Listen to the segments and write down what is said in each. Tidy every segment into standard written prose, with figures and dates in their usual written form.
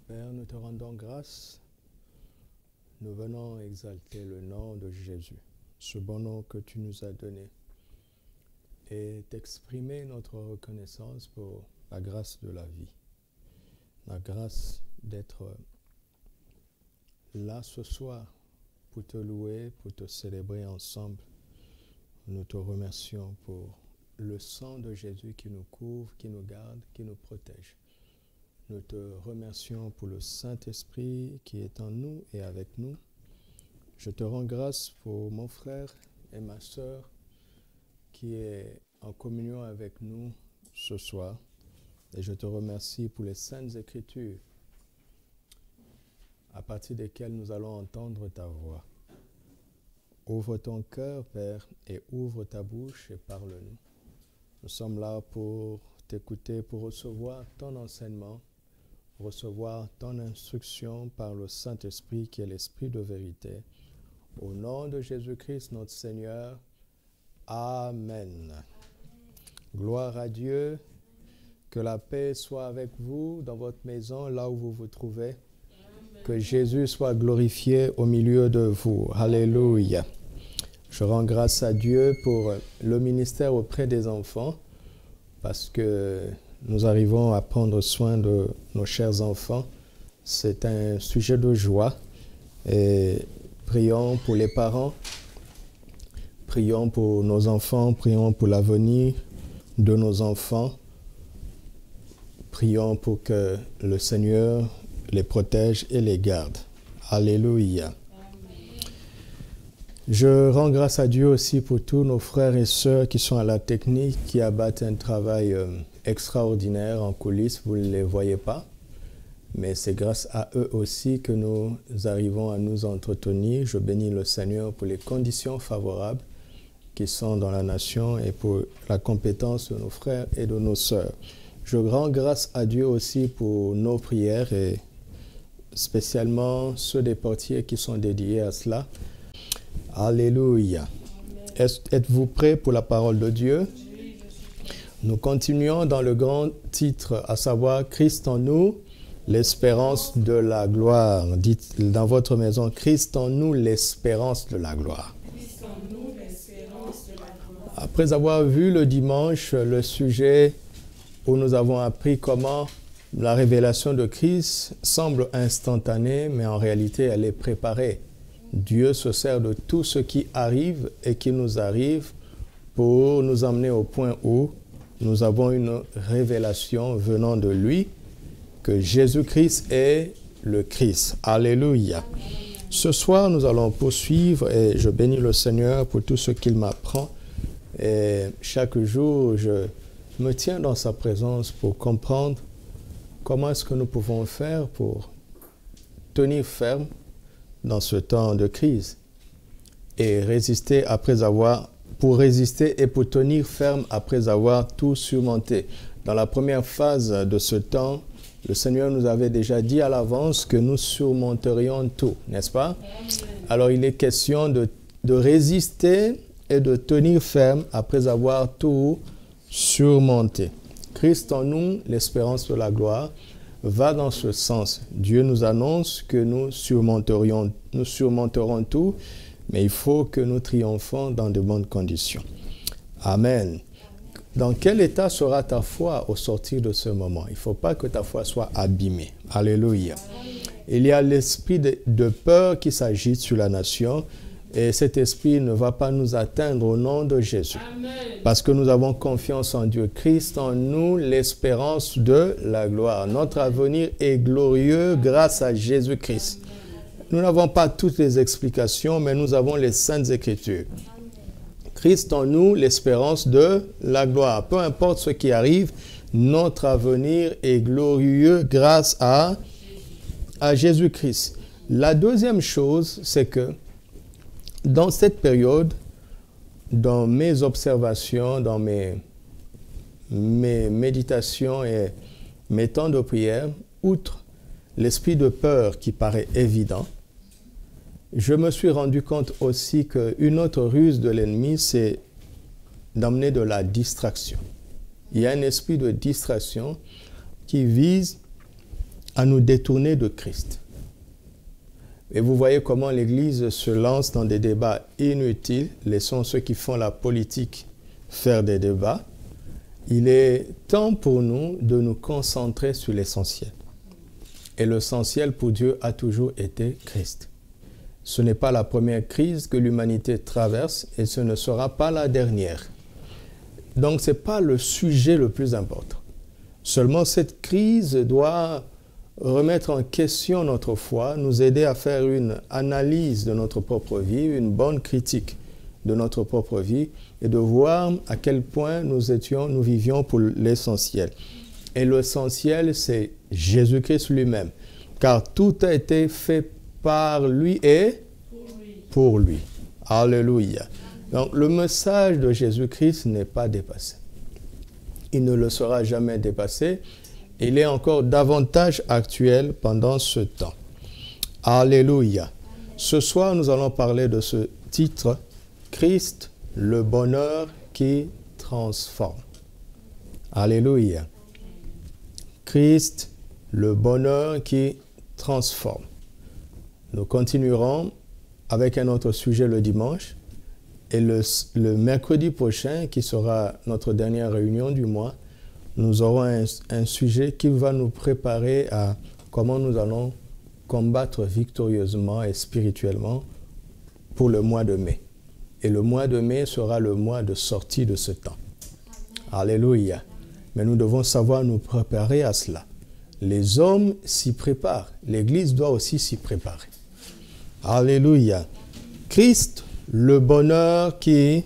Père, nous te rendons grâce. Nous venons exalter le nom de Jésus, ce bon nom que tu nous as donné, et t'exprimer notre reconnaissance pour la grâce de la vie, la grâce d'être là ce soir pour te louer, pour te célébrer ensemble. Nous te remercions pour le sang de Jésus qui nous couvre, qui nous garde, qui nous protège. Nous te remercions pour le Saint-Esprit qui est en nous et avec nous. Je te rends grâce pour mon frère et ma sœur qui est en communion avec nous ce soir. Et je te remercie pour les Saintes Écritures à partir desquelles nous allons entendre ta voix. Ouvre ton cœur, Père, et ouvre ta bouche et parle-nous. Nous sommes là pour t'écouter, pour recevoir ton enseignement, recevoir ton instruction par le Saint-Esprit qui est l'Esprit de vérité. Au nom de Jésus-Christ, notre Seigneur. Amen. Gloire à Dieu. Que la paix soit avec vous dans votre maison, là où vous vous trouvez. Amen. Que Jésus soit glorifié au milieu de vous. Alléluia. Je rends grâce à Dieu pour le ministère auprès des enfants parce que nous arrivons à prendre soin de nos chers enfants. C'est un sujet de joie. Et prions pour les parents, prions pour nos enfants, prions pour l'avenir de nos enfants. Prions pour que le Seigneur les protège et les garde. Alléluia. Je rends grâce à Dieu aussi pour tous nos frères et sœurs qui sont à la technique, qui abattent un travail extraordinaire en coulisses. Vous ne les voyez pas, mais c'est grâce à eux aussi que nous arrivons à nous entretenir. Je bénis le Seigneur pour les conditions favorables qui sont dans la nation et pour la compétence de nos frères et de nos sœurs. Je rends grâce à Dieu aussi pour nos prières et spécialement ceux des portiers qui sont dédiés à cela. Alléluia. Êtes-vous prêts pour la parole de Dieu? Nous continuons dans le grand titre, à savoir Christ en nous, l'espérance de la gloire. Dites dans votre maison, Christ en nous, l'espérance de la gloire. Après avoir vu le dimanche le sujet où nous avons appris comment la révélation de Christ semble instantanée, mais en réalité elle est préparée. Dieu se sert de tout ce qui arrive et qui nous arrive pour nous emmener au point où nous avons une révélation venant de lui, que Jésus-Christ est le Christ. Alléluia. Ce soir, nous allons poursuivre et je bénis le Seigneur pour tout ce qu'il m'apprend. Et chaque jour, je me tiens dans sa présence pour comprendre comment est-ce que nous pouvons faire pour tenir ferme dans ce temps de crise et résister pour résister et pour tenir ferme après avoir tout surmonté. Dans la première phase de ce temps, le Seigneur nous avait déjà dit à l'avance que nous surmonterions tout, n'est-ce pas? Alors il est question de résister et de tenir ferme après avoir tout surmonté. Christ en nous, l'espérance de la gloire, va dans ce sens. Dieu nous annonce que nous surmonterons tout, mais il faut que nous triomphons dans de bonnes conditions. Amen. Dans quel état sera ta foi au sortir de ce moment? Il ne faut pas que ta foi soit abîmée. Alléluia. Il y a l'esprit de peur qui s'agite sur la nation et cet esprit ne va pas nous atteindre au nom de Jésus. Amen. Parce que nous avons confiance en Dieu. Christ en nous, l'espérance de la gloire. Notre avenir est glorieux grâce à Jésus-Christ. Nous n'avons pas toutes les explications, mais nous avons les Saintes Écritures. Christ en nous, l'espérance de la gloire. Peu importe ce qui arrive, notre avenir est glorieux grâce à Jésus-Christ. La deuxième chose, c'est que dans cette période, dans mes observations, dans mes méditations et mes temps de prière, outre l'esprit de peur qui paraît évident, je me suis rendu compte aussi qu'une autre ruse de l'ennemi, c'est d'amener de la distraction. Il y a un esprit de distraction qui vise à nous détourner de Christ. Et vous voyez comment l'Église se lance dans des débats inutiles. Laissons ceux qui font la politique faire des débats. Il est temps pour nous de nous concentrer sur l'essentiel. Et l'essentiel pour Dieu a toujours été Christ. Ce n'est pas la première crise que l'humanité traverse et ce ne sera pas la dernière. Donc ce n'est pas le sujet le plus important. Seulement cette crise doit remettre en question notre foi, nous aider à faire une analyse de notre propre vie, une bonne critique de notre propre vie et de voir à quel point nous vivions pour l'essentiel. Et l'essentiel, c'est Jésus-Christ lui-même, car tout a été fait par lui et pour lui. Alléluia. Donc le message de Jésus-Christ n'est pas dépassé. Il ne le sera jamais dépassé. Il est encore davantage actuel pendant ce temps. Alléluia. Ce soir, nous allons parler de ce titre, Christ, le bonheur qui transforme. Alléluia. Christ, le bonheur qui transforme. Nous continuerons avec un autre sujet le dimanche. Et le mercredi prochain, qui sera notre dernière réunion du mois, nous aurons un sujet qui va nous préparer à comment nous allons combattre victorieusement et spirituellement pour le mois de mai. Et le mois de mai sera le mois de sortie de ce temps. Alléluia. Mais nous devons savoir nous préparer à cela. Les hommes s'y préparent. L'Église doit aussi s'y préparer. Alléluia. Christ, le bonheur qui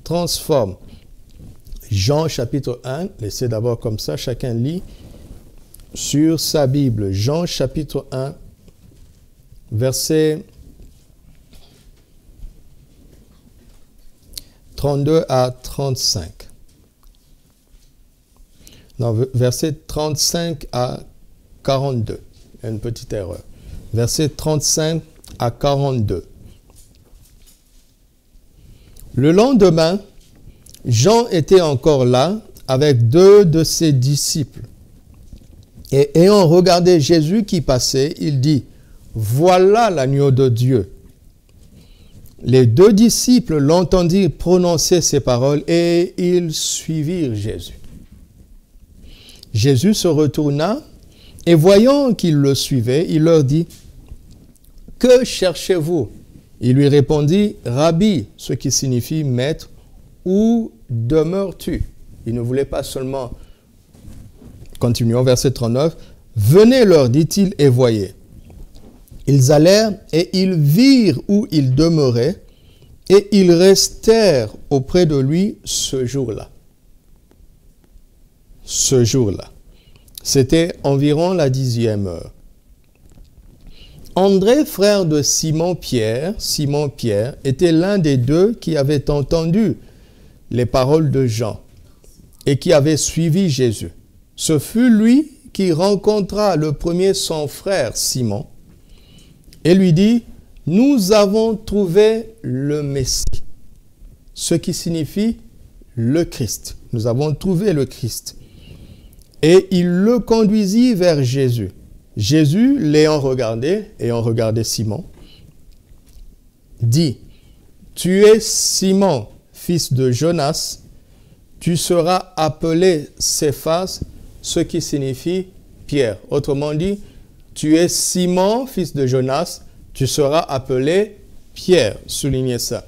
transforme. Jean chapitre 1, laissez d'abord comme ça, chacun lit sur sa Bible. Jean chapitre 1, verset 32 à 35. Non, verset 35 à 42. Une petite erreur. Verset 35 à 42. Le lendemain, Jean était encore là avec 2 de ses disciples. Et ayant regardé Jésus qui passait, il dit, « Voilà l'agneau de Dieu. » Les 2 disciples l'entendirent prononcer ces paroles et ils suivirent Jésus. Jésus se retourna et voyant qu'ils le suivaient, il leur dit, « Que cherchez-vous » Il lui répondit, « Rabbi », ce qui signifie « maître », « Où demeures-tu » Il ne voulait pas seulement, continuons, verset 39, « Venez leur, dit-il, et voyez. » Ils allèrent et ils virent où il demeurait, et ils restèrent auprès de lui ce jour-là. Ce jour-là. C'était environ la 10e heure. André, frère de Simon-Pierre, était l'un des 2 qui avaient entendu les paroles de Jean et qui avait suivi Jésus. Ce fut lui qui rencontra le premier son frère Simon et lui dit, « Nous avons trouvé le Messie », ce qui signifie le Christ. Nous avons trouvé le Christ. Et il le conduisit vers Jésus. Jésus, l'ayant regardé Simon, dit, « Tu es Simon, fils de Jonas, tu seras appelé Céphas, ce qui signifie Pierre. » Autrement dit, tu es Simon, fils de Jonas, tu seras appelé Pierre. Soulignez ça.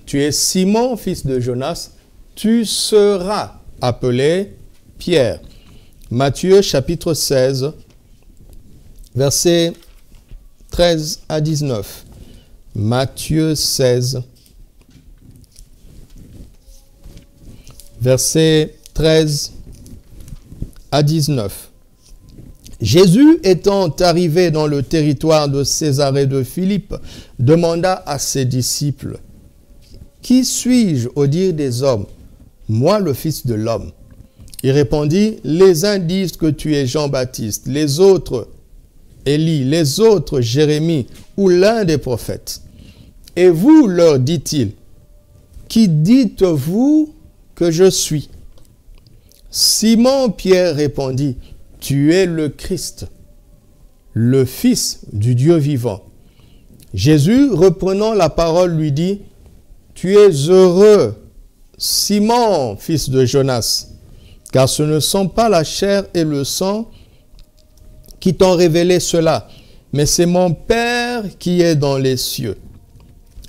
Tu es Simon, fils de Jonas, tu seras appelé Pierre. Matthieu chapitre 16, versets 13 à 19. Matthieu 16, versets 13 à 19. Jésus étant arrivé dans le territoire de Césarée de Philippe, demanda à ses disciples, « Qui suis-je au dire des hommes, moi le Fils de l'homme ?» Il répondit, « Les uns disent que tu es Jean-Baptiste, les autres Élie, les autres, Jérémie ou l'un des prophètes. Et vous, leur dit-il, qui dites-vous que je suis? Simon-Pierre répondit, tu es le Christ, le Fils du Dieu vivant. Jésus, reprenant la parole, lui dit, tu es heureux, Simon, fils de Jonas, car ce ne sont pas la chair et le sang qui t'ont révélé cela, mais c'est mon Père qui est dans les cieux.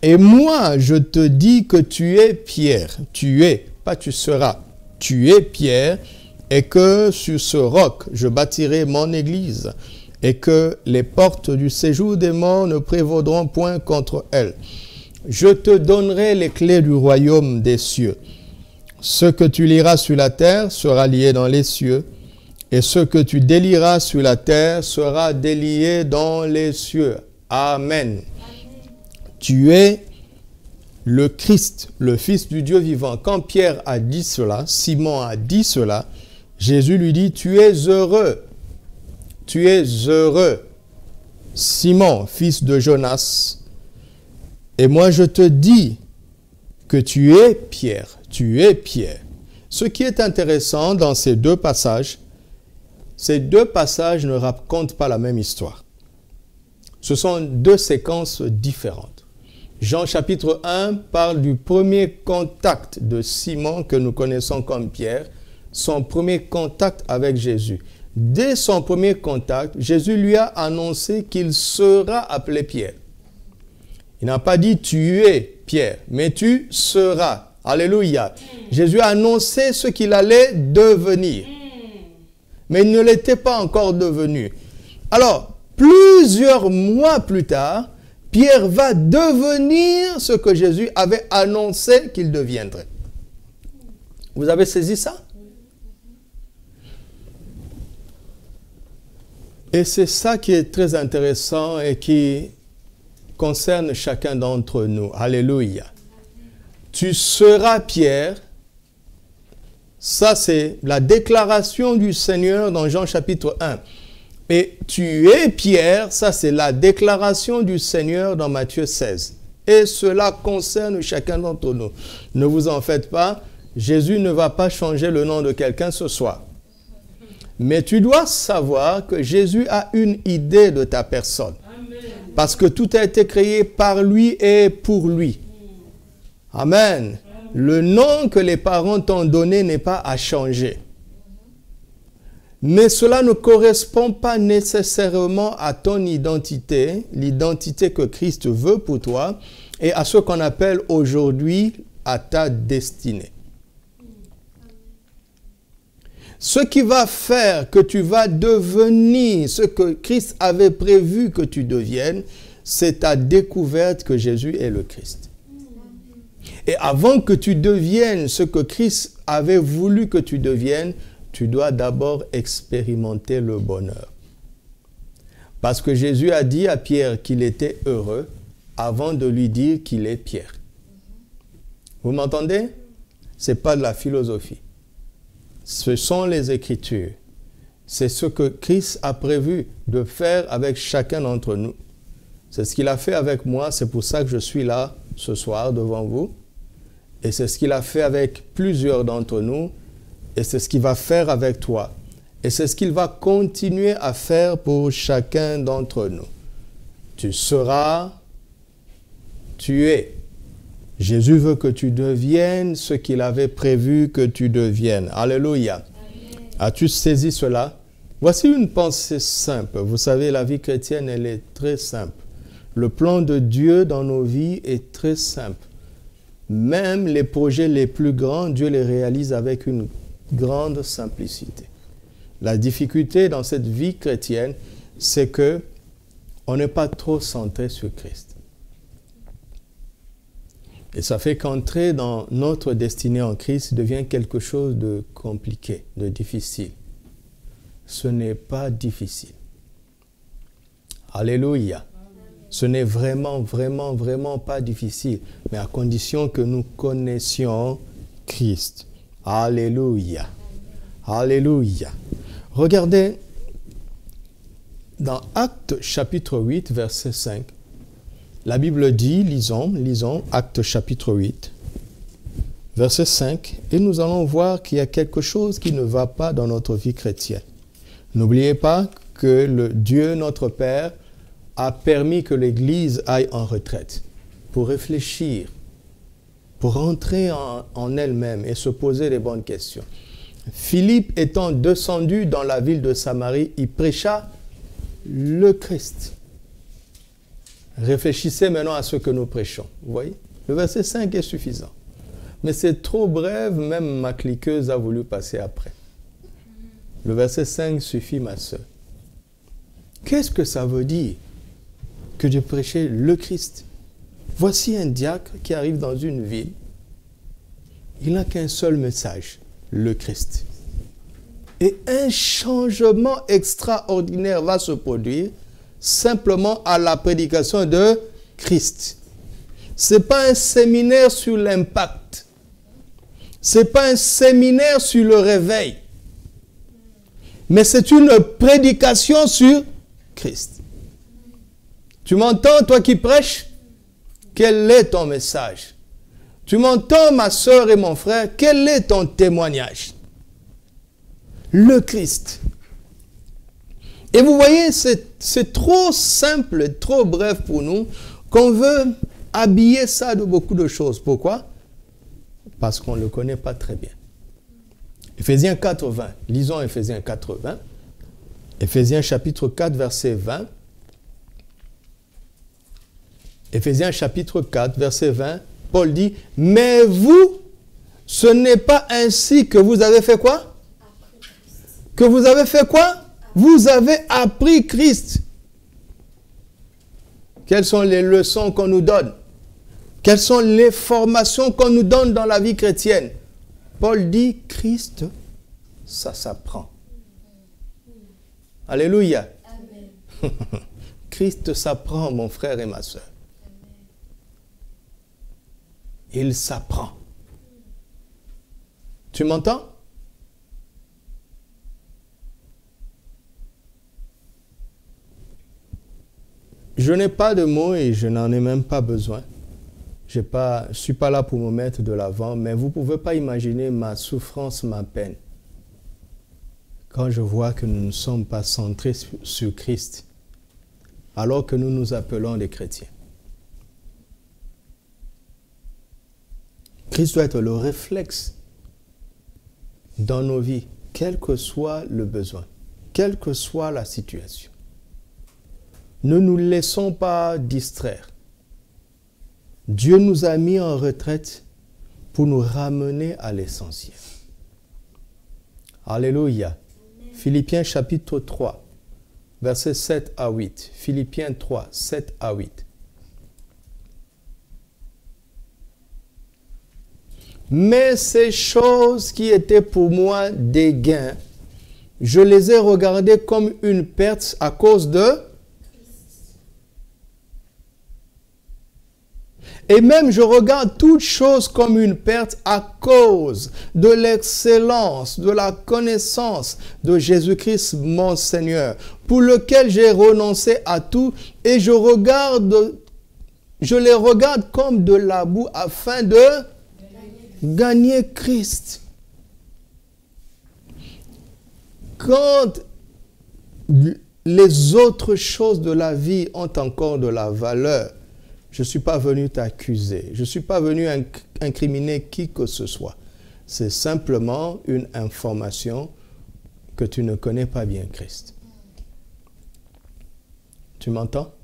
Et moi, je te dis que tu es Pierre, tu es, pas tu seras, tu es Pierre, et que sur ce roc, je bâtirai mon église, et que les portes du séjour des morts ne prévaudront point contre elle. Je te donnerai les clés du royaume des cieux. Ce que tu liras sur la terre sera lié dans les cieux, et ce que tu délieras sur la terre sera délié dans les cieux. Amen. Tu es le Christ, le Fils du Dieu vivant. Quand Pierre a dit cela, Simon a dit cela, Jésus lui dit, tu es heureux. Tu es heureux, Simon, fils de Jonas. Et moi je te dis que tu es Pierre. Tu es Pierre. Ce qui est intéressant dans ces deux passages ne racontent pas la même histoire. Ce sont deux séquences différentes. Jean chapitre 1 parle du premier contact de Simon que nous connaissons comme Pierre, son premier contact avec Jésus. Dès son premier contact, Jésus lui a annoncé qu'il sera appelé Pierre. Il n'a pas dit tu es Pierre, mais tu seras. Alléluia. Jésus a annoncé ce qu'il allait devenir. Mais il ne l'était pas encore devenu. Alors, plusieurs mois plus tard, Pierre va devenir ce que Jésus avait annoncé qu'il deviendrait. Vous avez saisi ça? Et c'est ça qui est très intéressant et qui concerne chacun d'entre nous. Alléluia. Tu seras Pierre. Ça, c'est la déclaration du Seigneur dans Jean chapitre 1. Et tu es Pierre, ça c'est la déclaration du Seigneur dans Matthieu 16. Et cela concerne chacun d'entre nous. Ne vous en faites pas, Jésus ne va pas changer le nom de quelqu'un ce soir. Mais tu dois savoir que Jésus a une idée de ta personne. Parce que tout a été créé par lui et pour lui. Amen. Le nom que les parents t'ont donné n'est pas à changer. Mais cela ne correspond pas nécessairement à ton identité, l'identité que Christ veut pour toi, et à ce qu'on appelle aujourd'hui à ta destinée. Ce qui va faire que tu vas devenir ce que Christ avait prévu que tu deviennes, c'est ta découverte que Jésus est le Christ. Et avant que tu deviennes ce que Christ avait voulu que tu deviennes, tu dois d'abord expérimenter le bonheur. Parce que Jésus a dit à Pierre qu'il était heureux avant de lui dire qu'il est Pierre. Vous m'entendez? Ce n'est pas de la philosophie. Ce sont les Écritures. C'est ce que Christ a prévu de faire avec chacun d'entre nous. C'est ce qu'il a fait avec moi, c'est pour ça que je suis là ce soir devant vous. Et c'est ce qu'il a fait avec plusieurs d'entre nous. Et c'est ce qu'il va faire avec toi. Et c'est ce qu'il va continuer à faire pour chacun d'entre nous. Tu seras, tu es. Jésus veut que tu deviennes ce qu'il avait prévu que tu deviennes. Alléluia. As-tu saisi cela? Voici une pensée simple. Vous savez, la vie chrétienne, elle est très simple. Le plan de Dieu dans nos vies est très simple. Même les projets les plus grands, Dieu les réalise avec une grande simplicité. La difficulté dans cette vie chrétienne, c'est que on n'est pas trop centré sur Christ. Et ça fait qu'entrer dans notre destinée en Christ devient quelque chose de compliqué, de difficile. Ce n'est pas difficile. Alléluia. Ce n'est vraiment pas difficile, mais à condition que nous connaissions Christ. Alléluia. Alléluia. Regardez, Dans Actes chapitre 8, verset 5, la Bible dit, lisons Actes chapitre 8, verset 5, et nous allons voir qu'il y a quelque chose qui ne va pas dans notre vie chrétienne. N'oubliez pas que le Dieu, notre Père, a permis que l'Église aille en retraite pour réfléchir, pour rentrer en elle-même et se poser les bonnes questions. Philippe étant descendu dans la ville de Samarie, il prêcha le Christ. Réfléchissez maintenant à ce que nous prêchons. Vous voyez? Le verset 5 est suffisant. Mais c'est trop bref, même ma cliqueuse a voulu passer après. Le verset 5 suffit, ma soeur. Qu'est-ce que ça veut dire que de prêcher le Christ? Voici un diacre qui arrive dans une ville. Il n'a qu'un seul message, le Christ. Et un changement extraordinaire va se produire simplement à la prédication de Christ. Ce n'est pas un séminaire sur l'impact. Ce n'est pas un séminaire sur le réveil. Mais c'est une prédication sur Christ. Tu m'entends, toi qui prêches? Quel est ton message? Tu m'entends, ma soeur et mon frère? Quel est ton témoignage? Le Christ. Et vous voyez, c'est trop simple, trop bref pour nous, qu'on veut habiller ça de beaucoup de choses. Pourquoi? Parce qu'on ne le connaît pas très bien. Éphésiens 4, 20. Lisons Éphésiens 4, 20. Éphésiens chapitre 4, verset 20. Éphésiens chapitre 4, verset 20. Paul dit, « Mais vous, ce n'est pas ainsi que vous avez fait quoi? » Que vous avez fait quoi? Vous avez appris Christ. Quelles sont les leçons qu'on nous donne? Quelles sont les formations qu'on nous donne dans la vie chrétienne? Paul dit, Christ, ça s'apprend. Alléluia. Amen. Christ s'apprend, mon frère et ma soeur. Il s'apprend. Tu m'entends? Je n'ai pas de mots et je n'en ai même pas besoin. Je ne suis pas là pour me mettre de l'avant, mais vous ne pouvez pas imaginer ma souffrance, ma peine, quand je vois que nous ne sommes pas centrés sur Christ, alors que nous nous appelons des chrétiens. Christ doit être le réflexe dans nos vies, quel que soit le besoin, quelle que soit la situation. Ne nous laissons pas distraire. Dieu nous a mis en retraite pour nous ramener à l'essentiel. Alléluia. Amen. Philippiens chapitre 3, versets 7 à 8. Philippiens 3, 7 à 8. Mais ces choses qui étaient pour moi des gains, je les ai regardées comme une perte à cause de... Et même je regarde toutes choses comme une perte à cause de l'excellence, de la connaissance de Jésus-Christ mon Seigneur, pour lequel j'ai renoncé à tout et je les regarde comme de la boue afin de gagner Christ. Quand les autres choses de la vie ont encore de la valeur, je ne suis pas venu t'accuser. Je ne suis pas venu incriminer qui que ce soit. C'est simplement une information que tu ne connais pas bien Christ. Tu m'entends?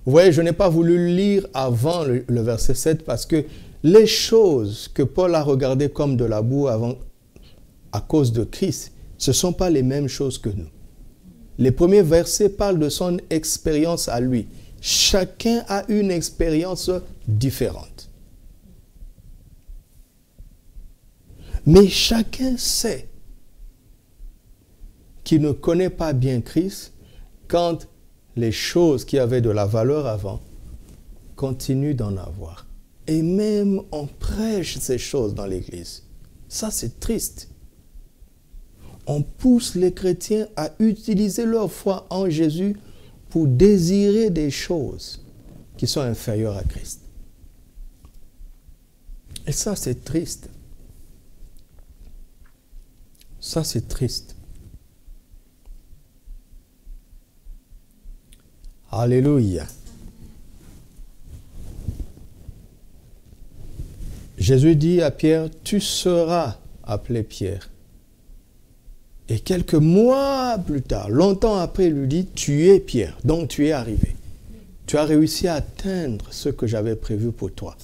Vous voyez, je n'ai pas voulu lire avant le verset 7 parce que les choses que Paul a regardées comme de la boue avant, à cause de Christ, ce ne sont pas les mêmes choses que nous. Les premiers versets parlent de son expérience à lui. Chacun a une expérience différente. Mais chacun sait qu'il ne connaît pas bien Christ quand les choses qui avaient de la valeur avant continuent d'en avoir. Et même on prêche ces choses dans l'Église. Ça, c'est triste. on pousse les chrétiens à utiliser leur foi en Jésus pour désirer des choses qui sont inférieures à Christ. Et ça, c'est triste. Ça, c'est triste. Alléluia. Jésus dit à Pierre, tu seras appelé Pierre. Et quelques mois plus tard, longtemps après, il lui dit, tu es Pierre, donc tu es arrivé. Tu as réussi à atteindre ce que j'avais prévu pour toi.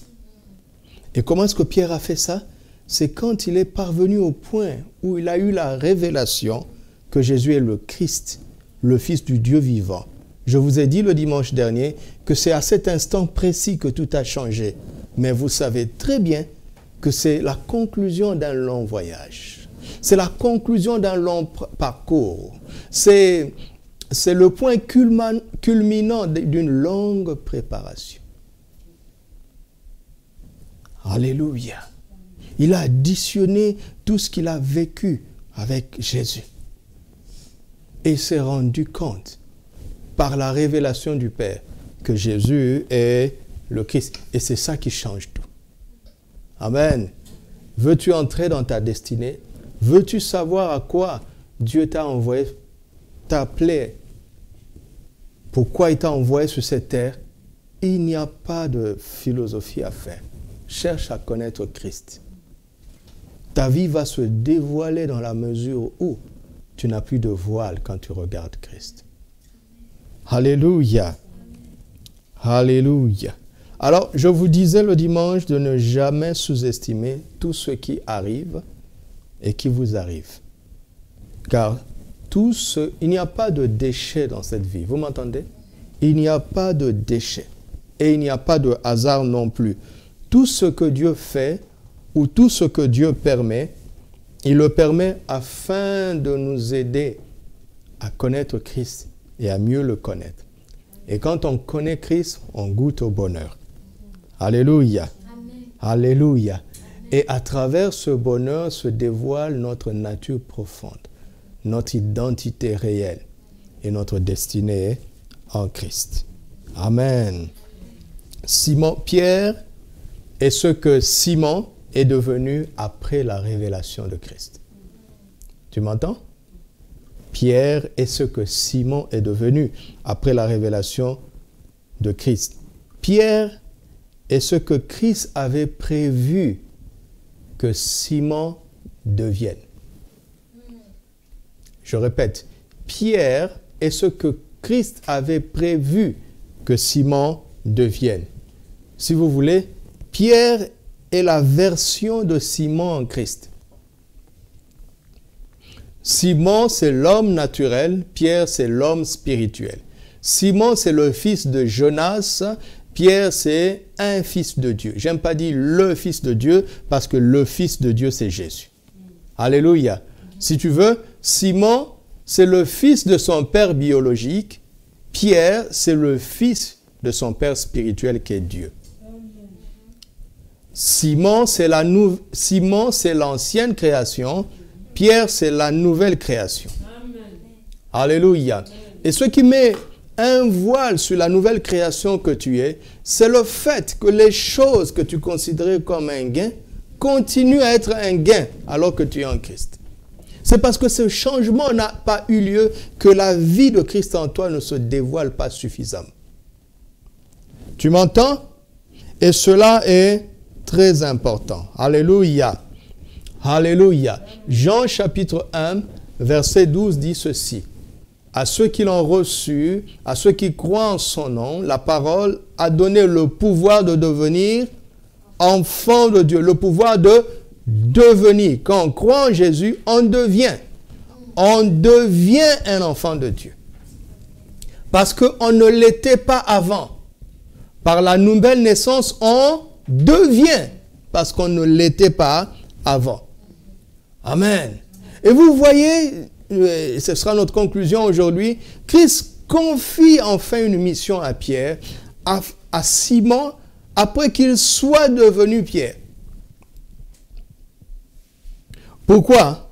Et comment est-ce que Pierre a fait ça? C'est quand il est parvenu au point où il a eu la révélation que Jésus est le Christ, le Fils du Dieu vivant. Je vous ai dit le dimanche dernier que c'est à cet instant précis que tout a changé. Mais vous savez très bien que c'est la conclusion d'un long voyage. C'est la conclusion d'un long parcours. C'est le point culminant d'une longue préparation. Alléluia. Il a additionné tout ce qu'il a vécu avec Jésus. Et il s'est rendu compte, par la révélation du Père, que Jésus est le Christ. Et c'est ça qui change tout. Amen. Veux-tu entrer dans ta destinée? Veux-tu savoir à quoi Dieu t'a envoyé, t'a appelé? Pourquoi il t'a envoyé sur cette terre? Il n'y a pas de philosophie à faire. Cherche à connaître Christ. Ta vie va se dévoiler dans la mesure où tu n'as plus de voile quand tu regardes Christ. Alléluia. Alléluia. Alors, je vous disais le dimanche de ne jamais sous-estimer tout ce qui arrive et qui vous arrive. Car il n'y a pas de déchets dans cette vie. Vous m'entendez? Il n'y a pas de déchets. Et il n'y a pas de hasard non plus. Tout ce que Dieu fait ou tout ce que Dieu permet, il le permet afin de nous aider à connaître Christ et à mieux le connaître. Et quand on connaît Christ, on goûte au bonheur. Alléluia. Amen. Alléluia. Et à travers ce bonheur se dévoile notre nature profonde, notre identité réelle et notre destinée en Christ. Amen. Pierre est ce que Simon est devenu après la révélation de Christ. Tu m'entends? Pierre est ce que Simon est devenu après la révélation de Christ. Pierre est ce que Christ avait prévu que Simon devienne. Je répète, Pierre est ce que Christ avait prévu que Simon devienne. Si vous voulez, Pierre est la version de Simon en Christ. Simon, c'est l'homme naturel, Pierre, c'est l'homme spirituel. Simon, c'est le fils de Jonas, Pierre, c'est un fils de Dieu. J'aime pas dire le fils de Dieu, parce que le fils de Dieu, c'est Jésus. Alléluia. Si tu veux, Simon, c'est le fils de son père biologique, Pierre, c'est le fils de son père spirituel qui est Dieu. Simon, c'est l'ancienne création, Pierre, c'est la nouvelle création. Amen. Alléluia. Et ce qui met un voile sur la nouvelle création que tu es, c'est le fait que les choses que tu considérais comme un gain continuent à être un gain alors que tu es en Christ. C'est parce que ce changement n'a pas eu lieu que la vie de Christ en toi ne se dévoile pas suffisamment. Tu m'entends? Et cela est très important. Alléluia. Alléluia. Jean chapitre 1, verset 12 dit ceci. À ceux qui l'ont reçu, à ceux qui croient en son nom, la parole a donné le pouvoir de devenir enfant de Dieu. Le pouvoir de devenir. Quand on croit en Jésus, on devient. On devient un enfant de Dieu. Parce qu'on ne l'était pas avant. Par la nouvelle naissance, on devient. Parce qu'on ne l'était pas avant. Amen. Et vous voyez, ce sera notre conclusion aujourd'hui, Christ confie enfin une mission à Pierre, à Simon, après qu'il soit devenu Pierre. Pourquoi?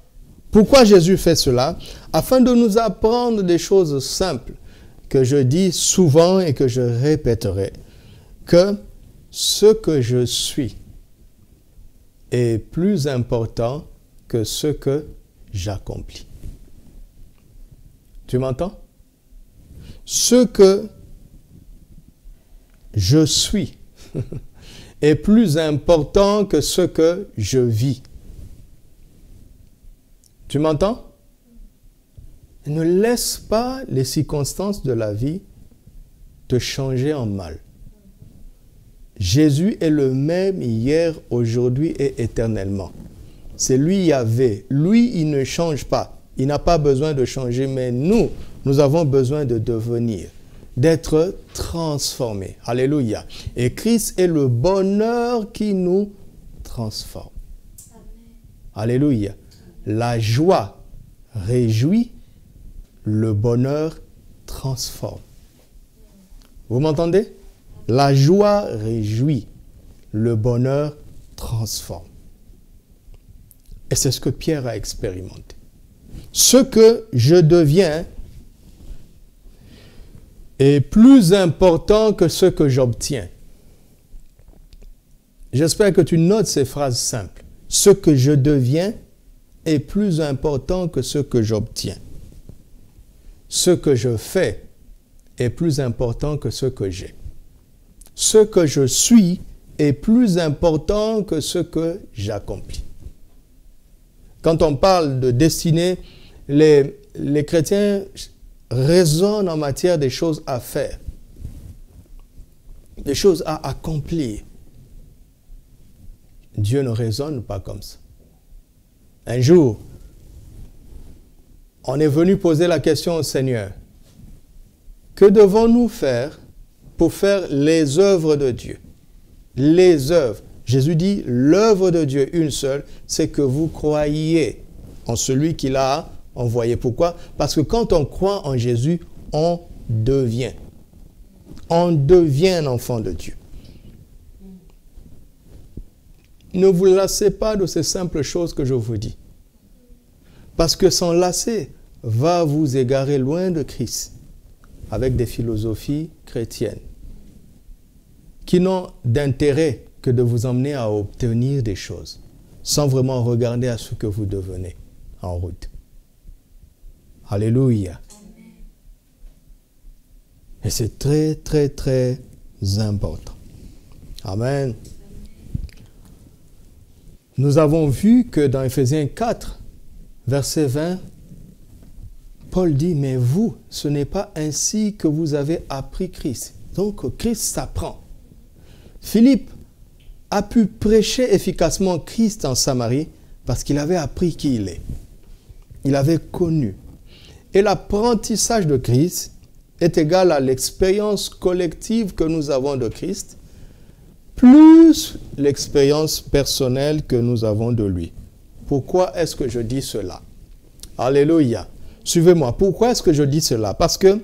Pourquoi Jésus fait cela? Afin de nous apprendre des choses simples que je dis souvent et que je répéterai, que ce que je suis est plus important que ce que j'accomplis. Tu m'entends? Ce que je suis est plus important que ce que je vis. Tu m'entends? Ne laisse pas les circonstances de la vie te changer en mal. Jésus est le même hier, aujourd'hui et éternellement. C'est lui Yahvé. Lui, il ne change pas. Il n'a pas besoin de changer, mais nous avons besoin de devenir, d'être transformés. Alléluia. Et Christ est le bonheur qui nous transforme. Alléluia. La joie réjouit, le bonheur transforme. Vous m'entendez? La joie réjouit, le bonheur transforme. Et c'est ce que Pierre a expérimenté. Ce que je deviens est plus important que ce que j'obtiens. J'espère que tu notes ces phrases simples. Ce que je deviens est plus important que ce que j'obtiens. Ce que je fais est plus important que ce que j'ai. Ce que je suis est plus important que ce que j'accomplis. Quand on parle de destinée, les chrétiens raisonnent en matière des choses à faire, des choses à accomplir. Dieu ne raisonne pas comme ça. Un jour, on est venu poser la question au Seigneur. Que devons-nous faire pour faire les œuvres de Dieu? Les œuvres. Jésus dit, l'œuvre de Dieu, une seule, c'est que vous croyiez en celui qu'il a envoyé. Pourquoi? Parce que quand on croit en Jésus, on devient. On devient un enfant de Dieu. Ne vous lassez pas de ces simples choses que je vous dis. Parce que s'en lasser va vous égarer loin de Christ avec des philosophies chrétiennes qui n'ont d'intérêt que de vous emmener à obtenir des choses sans vraiment regarder à ce que vous devenez en route. Alléluia. Et c'est très, très, très important. Amen. Nous avons vu que dans Éphésiens 4, verset 20, Paul dit, mais vous, ce n'est pas ainsi que vous avez appris Christ. Donc, Christ s'apprend. Philippe a pu prêcher efficacement Christ en Samarie parce qu'il avait appris qui il est. Il avait connu. Et l'apprentissage de Christ est égal à l'expérience collective que nous avons de Christ, plus l'expérience personnelle que nous avons de lui. Pourquoi est-ce que je dis cela? Alléluia. Suivez-moi. Pourquoi est-ce que je dis cela? Parce que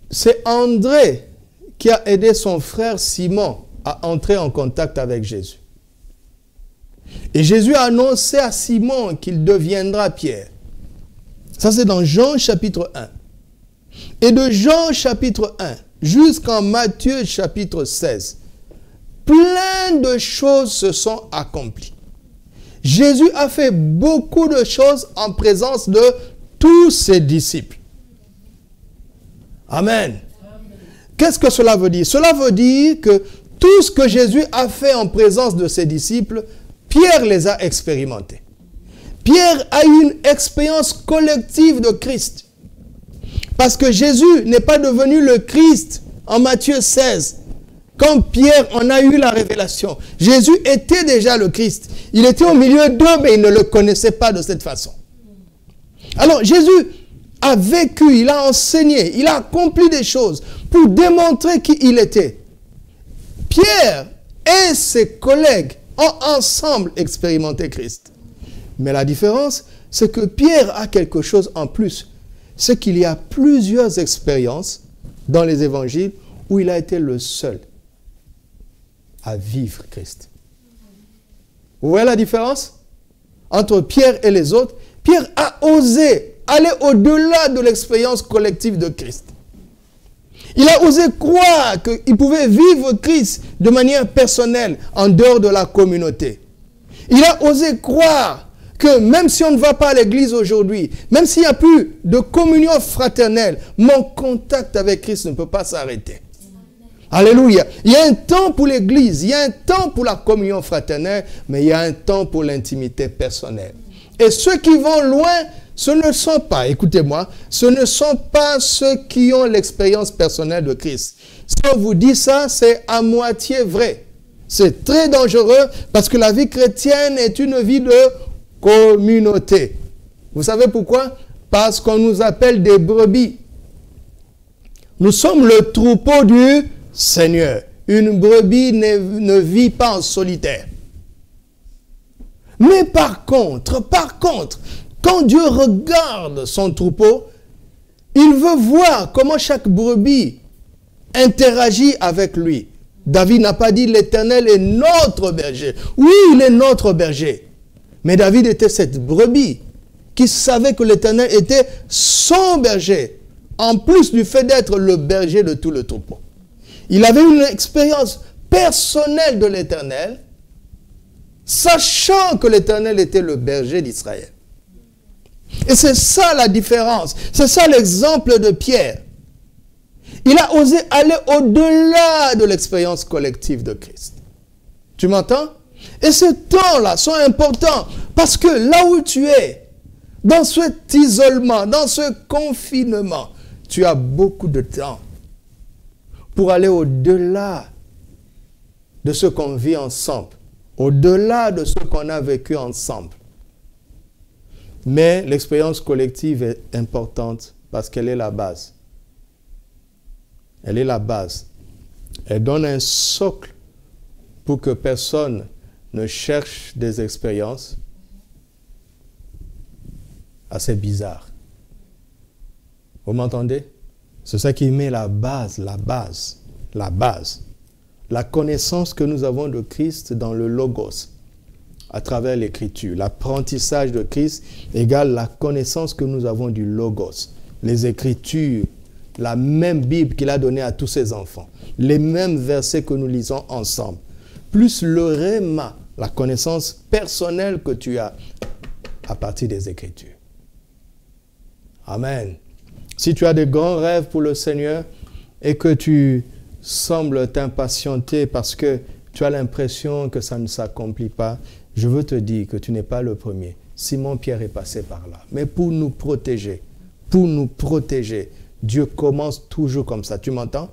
c'est André qui a aidé son frère Simon à entrer en contact avec Jésus. Et Jésus a annoncé à Simon qu'il deviendra Pierre. Ça, c'est dans Jean chapitre 1. Et de Jean chapitre 1 jusqu'en Matthieu chapitre 16, plein de choses se sont accomplies. Jésus a fait beaucoup de choses en présence de tous ses disciples. Amen. Qu'est-ce que cela veut dire? Cela veut dire que tout ce que Jésus a fait en présence de ses disciples, Pierre les a expérimentés. Pierre a eu une expérience collective de Christ. Parce que Jésus n'est pas devenu le Christ en Matthieu 16. Quand Pierre en a eu la révélation, Jésus était déjà le Christ. Il était au milieu d'eux, mais ils ne le connaissaient pas de cette façon. Alors Jésus a vécu, il a enseigné, il a accompli des choses pour démontrer qui il était. Pierre et ses collègues ont ensemble expérimenté Christ. Mais la différence, c'est que Pierre a quelque chose en plus. C'est qu'il y a plusieurs expériences dans les évangiles où il a été le seul à vivre Christ. Vous voyez la différence? entre Pierre et les autres, Pierre a osé aller au-delà de l'expérience collective de Christ. Il a osé croire qu'il pouvait vivre Christ de manière personnelle, en dehors de la communauté. Il a osé croire que même si on ne va pas à l'église aujourd'hui, même s'il n'y a plus de communion fraternelle, mon contact avec Christ ne peut pas s'arrêter. Alléluia. Il y a un temps pour l'église, il y a un temps pour la communion fraternelle, mais il y a un temps pour l'intimité personnelle. Et ceux qui vont loin, ce ne sont pas, écoutez-moi, ce ne sont pas ceux qui ont l'expérience personnelle de Christ. Si on vous dit ça, c'est à moitié vrai. C'est très dangereux parce que la vie chrétienne est une vie de communauté. Vous savez pourquoi? Parce qu'on nous appelle des brebis. Nous sommes le troupeau du Seigneur. Une brebis ne vit pas en solitaire. Mais par contre, quand Dieu regarde son troupeau, il veut voir comment chaque brebis interagit avec lui. David n'a pas dit l'Éternel est notre berger. Oui, il est notre berger. Mais David était cette brebis qui savait que l'Éternel était son berger. En plus du fait d'être le berger de tout le troupeau. Il avait une expérience personnelle de l'Éternel, sachant que l'Éternel était le berger d'Israël. Et c'est ça la différence. C'est ça l'exemple de Pierre. Il a osé aller au-delà de l'expérience collective de Christ. Tu m'entends? Et ces temps-là sont importants parce que là où tu es, dans cet isolement, dans ce confinement, tu as beaucoup de temps pour aller au-delà de ce qu'on vit ensemble, au-delà de ce qu'on a vécu ensemble. Mais l'expérience collective est importante parce qu'elle est la base. Elle est la base. Elle donne un socle pour que personne ne cherche des expériences assez bizarres. Vous m'entendez? C'est ça qui met la base. La connaissance que nous avons de Christ dans le Logos, à travers l'Écriture. L'apprentissage de Christ égale la connaissance que nous avons du Logos. Les Écritures, la même Bible qu'il a donnée à tous ses enfants. Les mêmes versets que nous lisons ensemble. Plus le Réma, la connaissance personnelle que tu as à partir des Écritures. Amen. Si tu as de grands rêves pour le Seigneur et que tu sembles t'impatienter parce que tu as l'impression que ça ne s'accomplit pas, je veux te dire que tu n'es pas le premier. Simon-Pierre est passé par là. Mais pour nous protéger, Dieu commence toujours comme ça. Tu m'entends?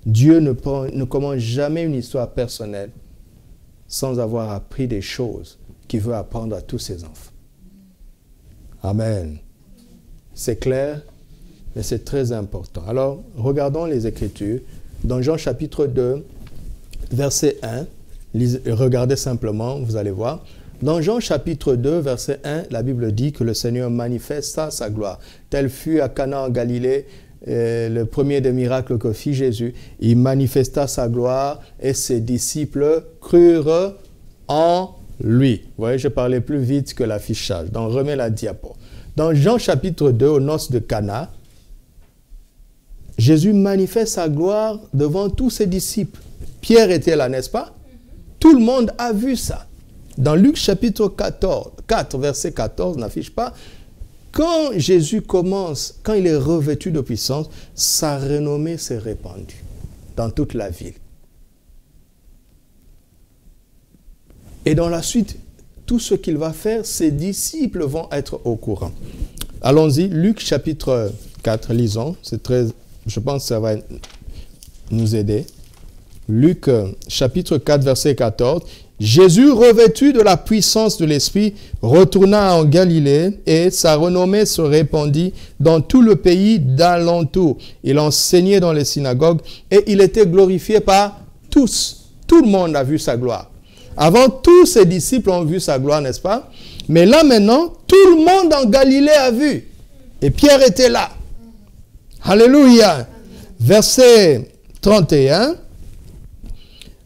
Dieu ne commence jamais une histoire personnelle sans avoir appris des choses qu'il veut apprendre à tous ses enfants. Amen. C'est clair, mais c'est très important. Alors, regardons les Écritures. Dans Jean chapitre 2, verset 1, regardez simplement, vous allez voir. Dans Jean chapitre 2, verset 1, la Bible dit que le Seigneur manifesta sa gloire. Tel fut à Cana en Galilée, le premier des miracles que fit Jésus. Il manifesta sa gloire et ses disciples crurent en lui. Vous voyez, je parlais plus vite que l'affichage. Donc, remets la diapo. Dans Jean chapitre 2, aux noces de Cana, Jésus manifeste sa gloire devant tous ses disciples. Pierre était là, n'est-ce pas? Tout le monde a vu ça. Dans Luc chapitre 4, verset 14, n'affiche pas. Quand Jésus commence, quand il est revêtu de puissance, sa renommée s'est répandue dans toute la ville. Et dans la suite, tout ce qu'il va faire, ses disciples vont être au courant. Allons-y, Luc chapitre 4, lisons. C'est très, je pense que ça va nous aider. Luc chapitre 4, verset 14. Jésus, revêtu de la puissance de l'Esprit, retourna en Galilée et sa renommée se répandit dans tout le pays d'alentour. Il enseignait dans les synagogues et il était glorifié par tous. Tout le monde a vu sa gloire. Avant, tous ses disciples ont vu sa gloire, n'est-ce pas? Mais là maintenant, tout le monde en Galilée a vu. Et Pierre était là. Alléluia. Verset 31.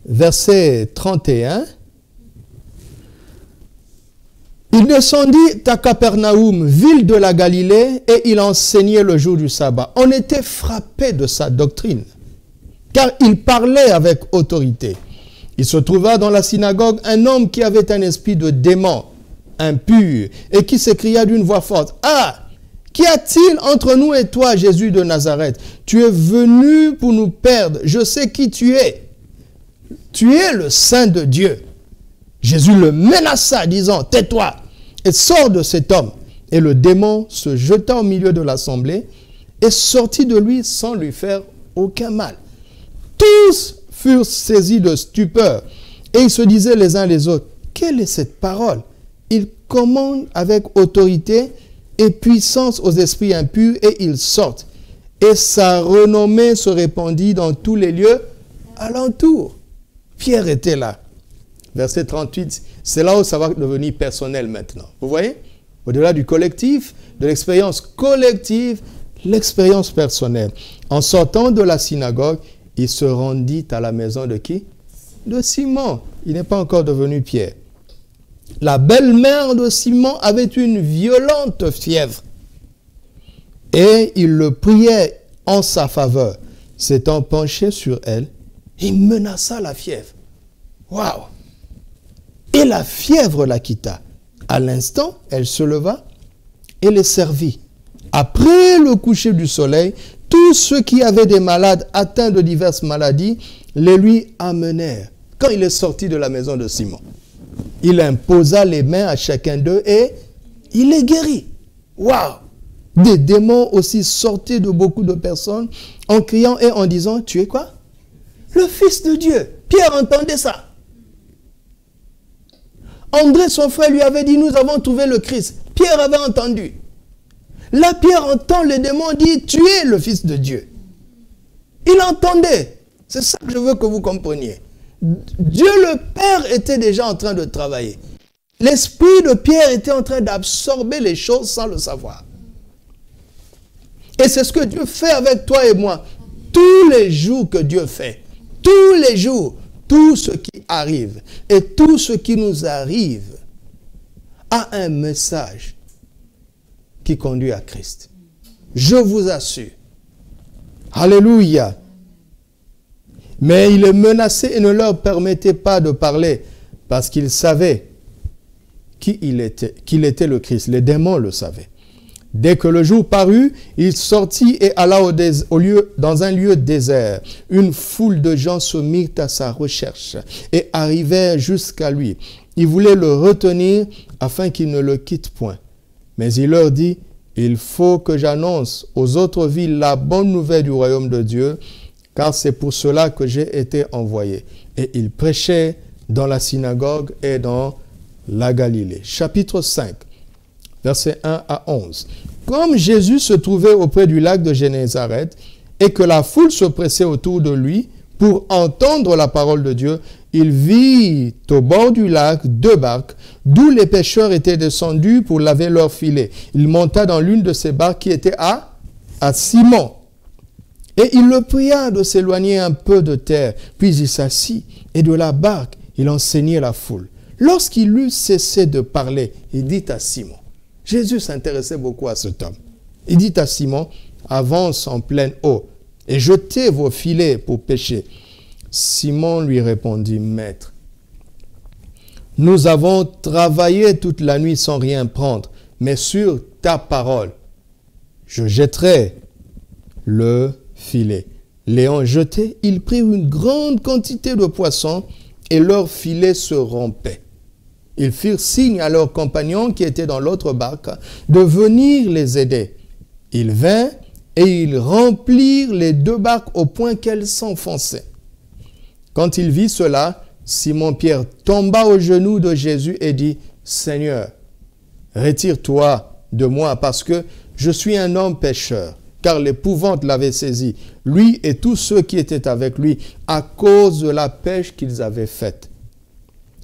Verset 31. Il descendit à Capernaum, ville de la Galilée, et il enseignait le jour du sabbat. On était frappé de sa doctrine, car il parlait avec autorité. Il se trouva dans la synagogue un homme qui avait un esprit de démon, impur, et qui s'écria d'une voix forte, « Ah, qu'y a-t-il entre nous et toi, Jésus de Nazareth? Tu es venu pour nous perdre. Je sais qui tu es. Tu es le Saint de Dieu. » Jésus le menaça, disant, « Tais-toi et sors de cet homme. » Et le démon se jeta au milieu de l'assemblée et sortit de lui sans lui faire aucun mal. Tous furent saisis de stupeur et ils se disaient les uns les autres, « Quelle est cette parole? Il commande avec autorité et puissance aux esprits impurs et ils sortent. » Et sa renommée se répandit dans tous les lieux alentour. Pierre était là. Verset 38, c'est là où ça va devenir personnel maintenant. Vous voyez? Au-delà du collectif, de l'expérience collective, l'expérience personnelle. En sortant de la synagogue, il se rendit à la maison de qui? De Simon. Il n'est pas encore devenu Pierre. La belle-mère de Simon avait une violente fièvre. Et il le priait en sa faveur. S'étant penché sur elle, il menaça la fièvre. Waouh! Et la fièvre la quitta. À l'instant, elle se leva et les servit. Après le coucher du soleil, tous ceux qui avaient des malades atteints de diverses maladies les lui amenèrent. Quand il est sorti de la maison de Simon, il imposa les mains à chacun d'eux et il les guérit. Waouh! Des démons aussi sortaient de beaucoup de personnes en criant et en disant, « Tu es quoi? Le Fils de Dieu. » Pierre entendait ça. André, son frère, lui avait dit, nous avons trouvé le Christ. Pierre avait entendu. Là, Pierre entend le démon dire, tu es le Fils de Dieu. Il entendait. C'est ça que je veux que vous compreniez. Dieu le Père était déjà en train de travailler. L'esprit de Pierre était en train d'absorber les choses sans le savoir. Et c'est ce que Dieu fait avec toi et moi. Tous les jours que Dieu fait. Tous les jours. Tout ce qui arrive et tout ce qui nous arrive a un message qui conduit à Christ. Je vous assure. Alléluia. Mais il les menaçait et ne leur permettait pas de parler parce qu'ils savaient qu'il était le Christ. Les démons le savaient. Dès que le jour parut, il sortit et alla dans un lieu désert. Une foule de gens se mirent à sa recherche et arrivèrent jusqu'à lui. Ils voulaient le retenir afin qu'il ne le quitte point. Mais il leur dit, « Il faut que j'annonce aux autres villes la bonne nouvelle du royaume de Dieu, car c'est pour cela que j'ai été envoyé. » Et il prêchait dans la synagogue et dans la Galilée. Chapitre 5. Versets 1 à 11. Comme Jésus se trouvait auprès du lac de Génézareth et que la foule se pressait autour de lui pour entendre la parole de Dieu, il vit au bord du lac 2 barques d'où les pêcheurs étaient descendus pour laver leurs filets. Il monta dans l'une de ces barques qui était à Simon. Et il le pria de s'éloigner un peu de terre. Puis il s'assit et de la barque, il enseignait la foule. Lorsqu'il eut cessé de parler, il dit à Simon, Jésus s'intéressait beaucoup à cet homme. Il dit à Simon, avance en pleine eau et jetez vos filets pour pêcher. Simon lui répondit, Maître, nous avons travaillé toute la nuit sans rien prendre, mais sur ta parole, je jetterai le filet. L'ayant jeté, ils prirent une grande quantité de poissons et leur filet se rompait. Ils firent signe à leurs compagnons qui étaient dans l'autre barque de venir les aider. Ils vinrent et ils remplirent les 2 barques au point qu'elles s'enfonçaient. Quand il vit cela, Simon-Pierre tomba aux genoux de Jésus et dit, « Seigneur, retire-toi de moi parce que je suis un homme pécheur. » Car l'épouvante l'avait saisi, lui et tous ceux qui étaient avec lui, à cause de la pêche qu'ils avaient faite.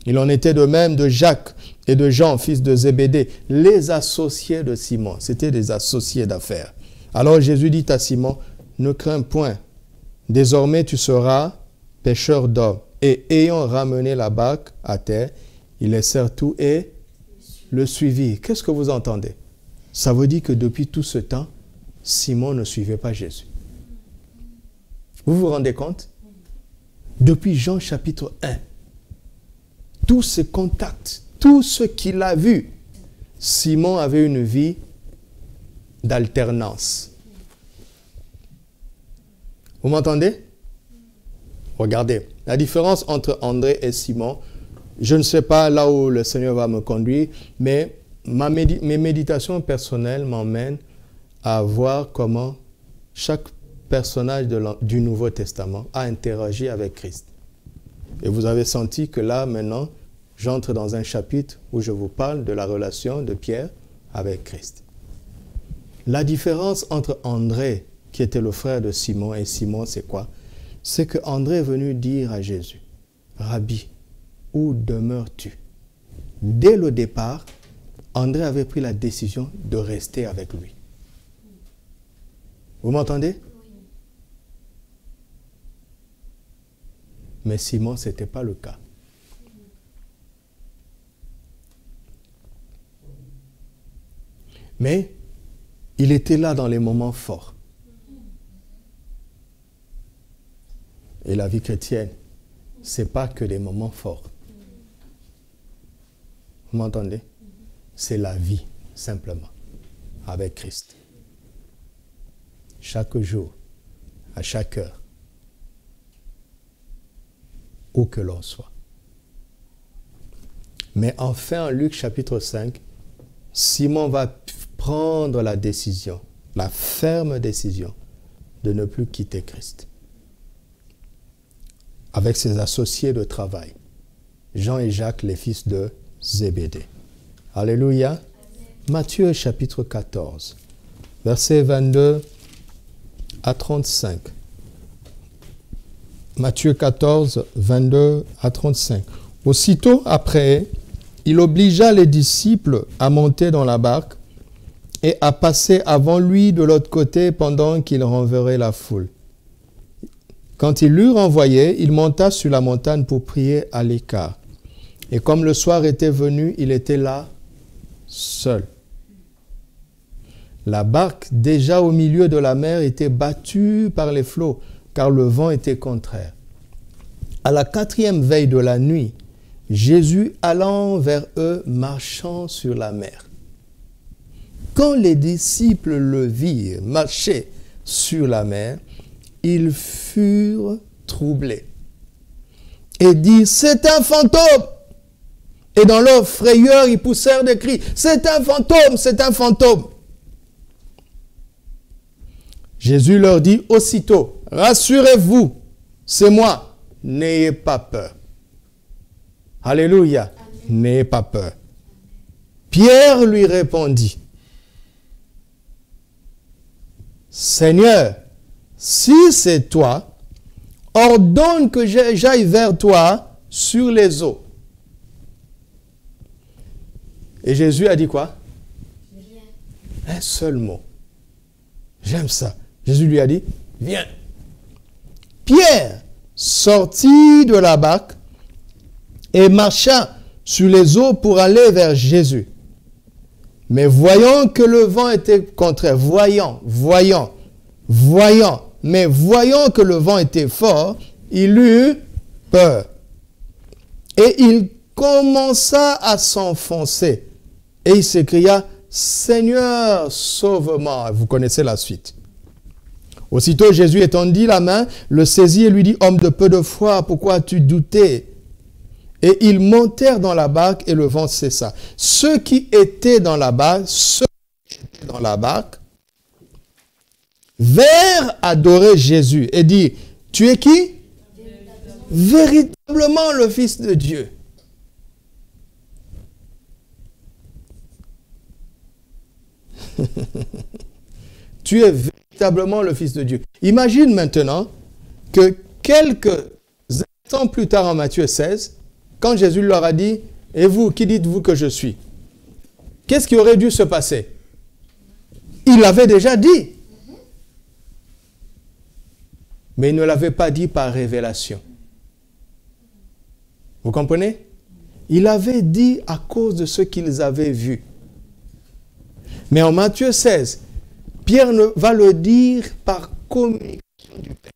Il en était de même de Jacques et de Jean, fils de Zébédée, les associés de Simon. C'étaient des associés d'affaires. Alors Jésus dit à Simon, « Ne crains point, désormais tu seras pêcheur d'hommes. » Et ayant ramené la barque à terre, ils laissèrent tout et le suivirent. Qu'est-ce que vous entendez? Ça veut dire que depuis tout ce temps, Simon ne suivait pas Jésus. Vous vous rendez compte? Depuis Jean chapitre 1, tous ses contacts, tout ce qu'il a vu, Simon avait une vie d'alternance. Vous m'entendez? Regardez, la différence entre André et Simon, je ne sais pas là où le Seigneur va me conduire, mais mes méditations personnelles m'emmènent à voir comment chaque personnage du Nouveau Testament a interagi avec Christ. Et vous avez senti que là, maintenant, j'entre dans un chapitre où je vous parle de la relation de Pierre avec Christ. La différence entre André, qui était le frère de Simon, et Simon, c'est quoi? C'est que André est venu dire à Jésus, « Rabbi, où demeures-tu » Dès le départ, André avait pris la décision de rester avec lui. Vous m'entendez? Mais Simon, ce n'était pas le cas. Mais il était là dans les moments forts. Et la vie chrétienne, ce n'est pas que des moments forts. Vous m'entendez? C'est la vie, simplement, avec Christ. Chaque jour, à chaque heure, où que l'on soit. Mais enfin, en Luc chapitre 5, Simon va prendre la décision, la ferme décision, de ne plus quitter Christ. Avec ses associés de travail, Jean et Jacques, les fils de Zébédée. Alléluia. Amen. Matthieu chapitre 14, versets 22 à 35. Matthieu 14, 22 à 35. Aussitôt après, il obligea les disciples à monter dans la barque et à passer avant lui de l'autre côté pendant qu'il renverrait la foule. Quand il l'eut renvoyé, il monta sur la montagne pour prier à l'écart. Et comme le soir était venu, il était là, seul. La barque, déjà au milieu de la mer, était battue par les flots, car le vent était contraire. À la 4e veille de la nuit, Jésus allant vers eux, marchant sur la mer. Quand les disciples le virent marcher sur la mer, ils furent troublés et dirent « C'est un fantôme !» Et dans leur frayeur, ils poussèrent des cris « C'est un fantôme, c'est un fantôme !» Jésus leur dit aussitôt « Rassurez-vous, c'est moi, n'ayez pas peur. » Alléluia, n'ayez pas peur. Pierre lui répondit « Seigneur, si c'est toi, ordonne que j'aille vers toi sur les eaux. » Et Jésus a dit quoi? Un seul mot. J'aime ça. Jésus lui a dit, viens. Pierre sortit de la barque et marcha sur les eaux pour aller vers Jésus. Mais voyant que le vent était contraire, voyant que le vent était fort, il eut peur. Et il commença à s'enfoncer. Et il s'écria, « Seigneur, sauve-moi » Vous connaissez la suite. Aussitôt Jésus étendit la main, le saisit et lui dit, « Homme de peu de foi, pourquoi as-tu douté ?» Et ils montèrent dans la barque et le vent cessa. Ceux qui étaient dans la barque, vinrent adorer Jésus et dire, « Tu es qui? » Véritablement le Fils de Dieu. Tu es véritablement le Fils de Dieu. Imagine maintenant que quelques instants plus tard en Matthieu 16, quand Jésus leur a dit, « Et vous, qui dites-vous que je suis ?» Qu'est-ce qui aurait dû se passer? Il l'avait déjà dit. Mais il ne l'avait pas dit par révélation. Vous comprenez? Il avait dit à cause de ce qu'ils avaient vu. Mais en Matthieu 16, Pierre va le dire par communication du Père.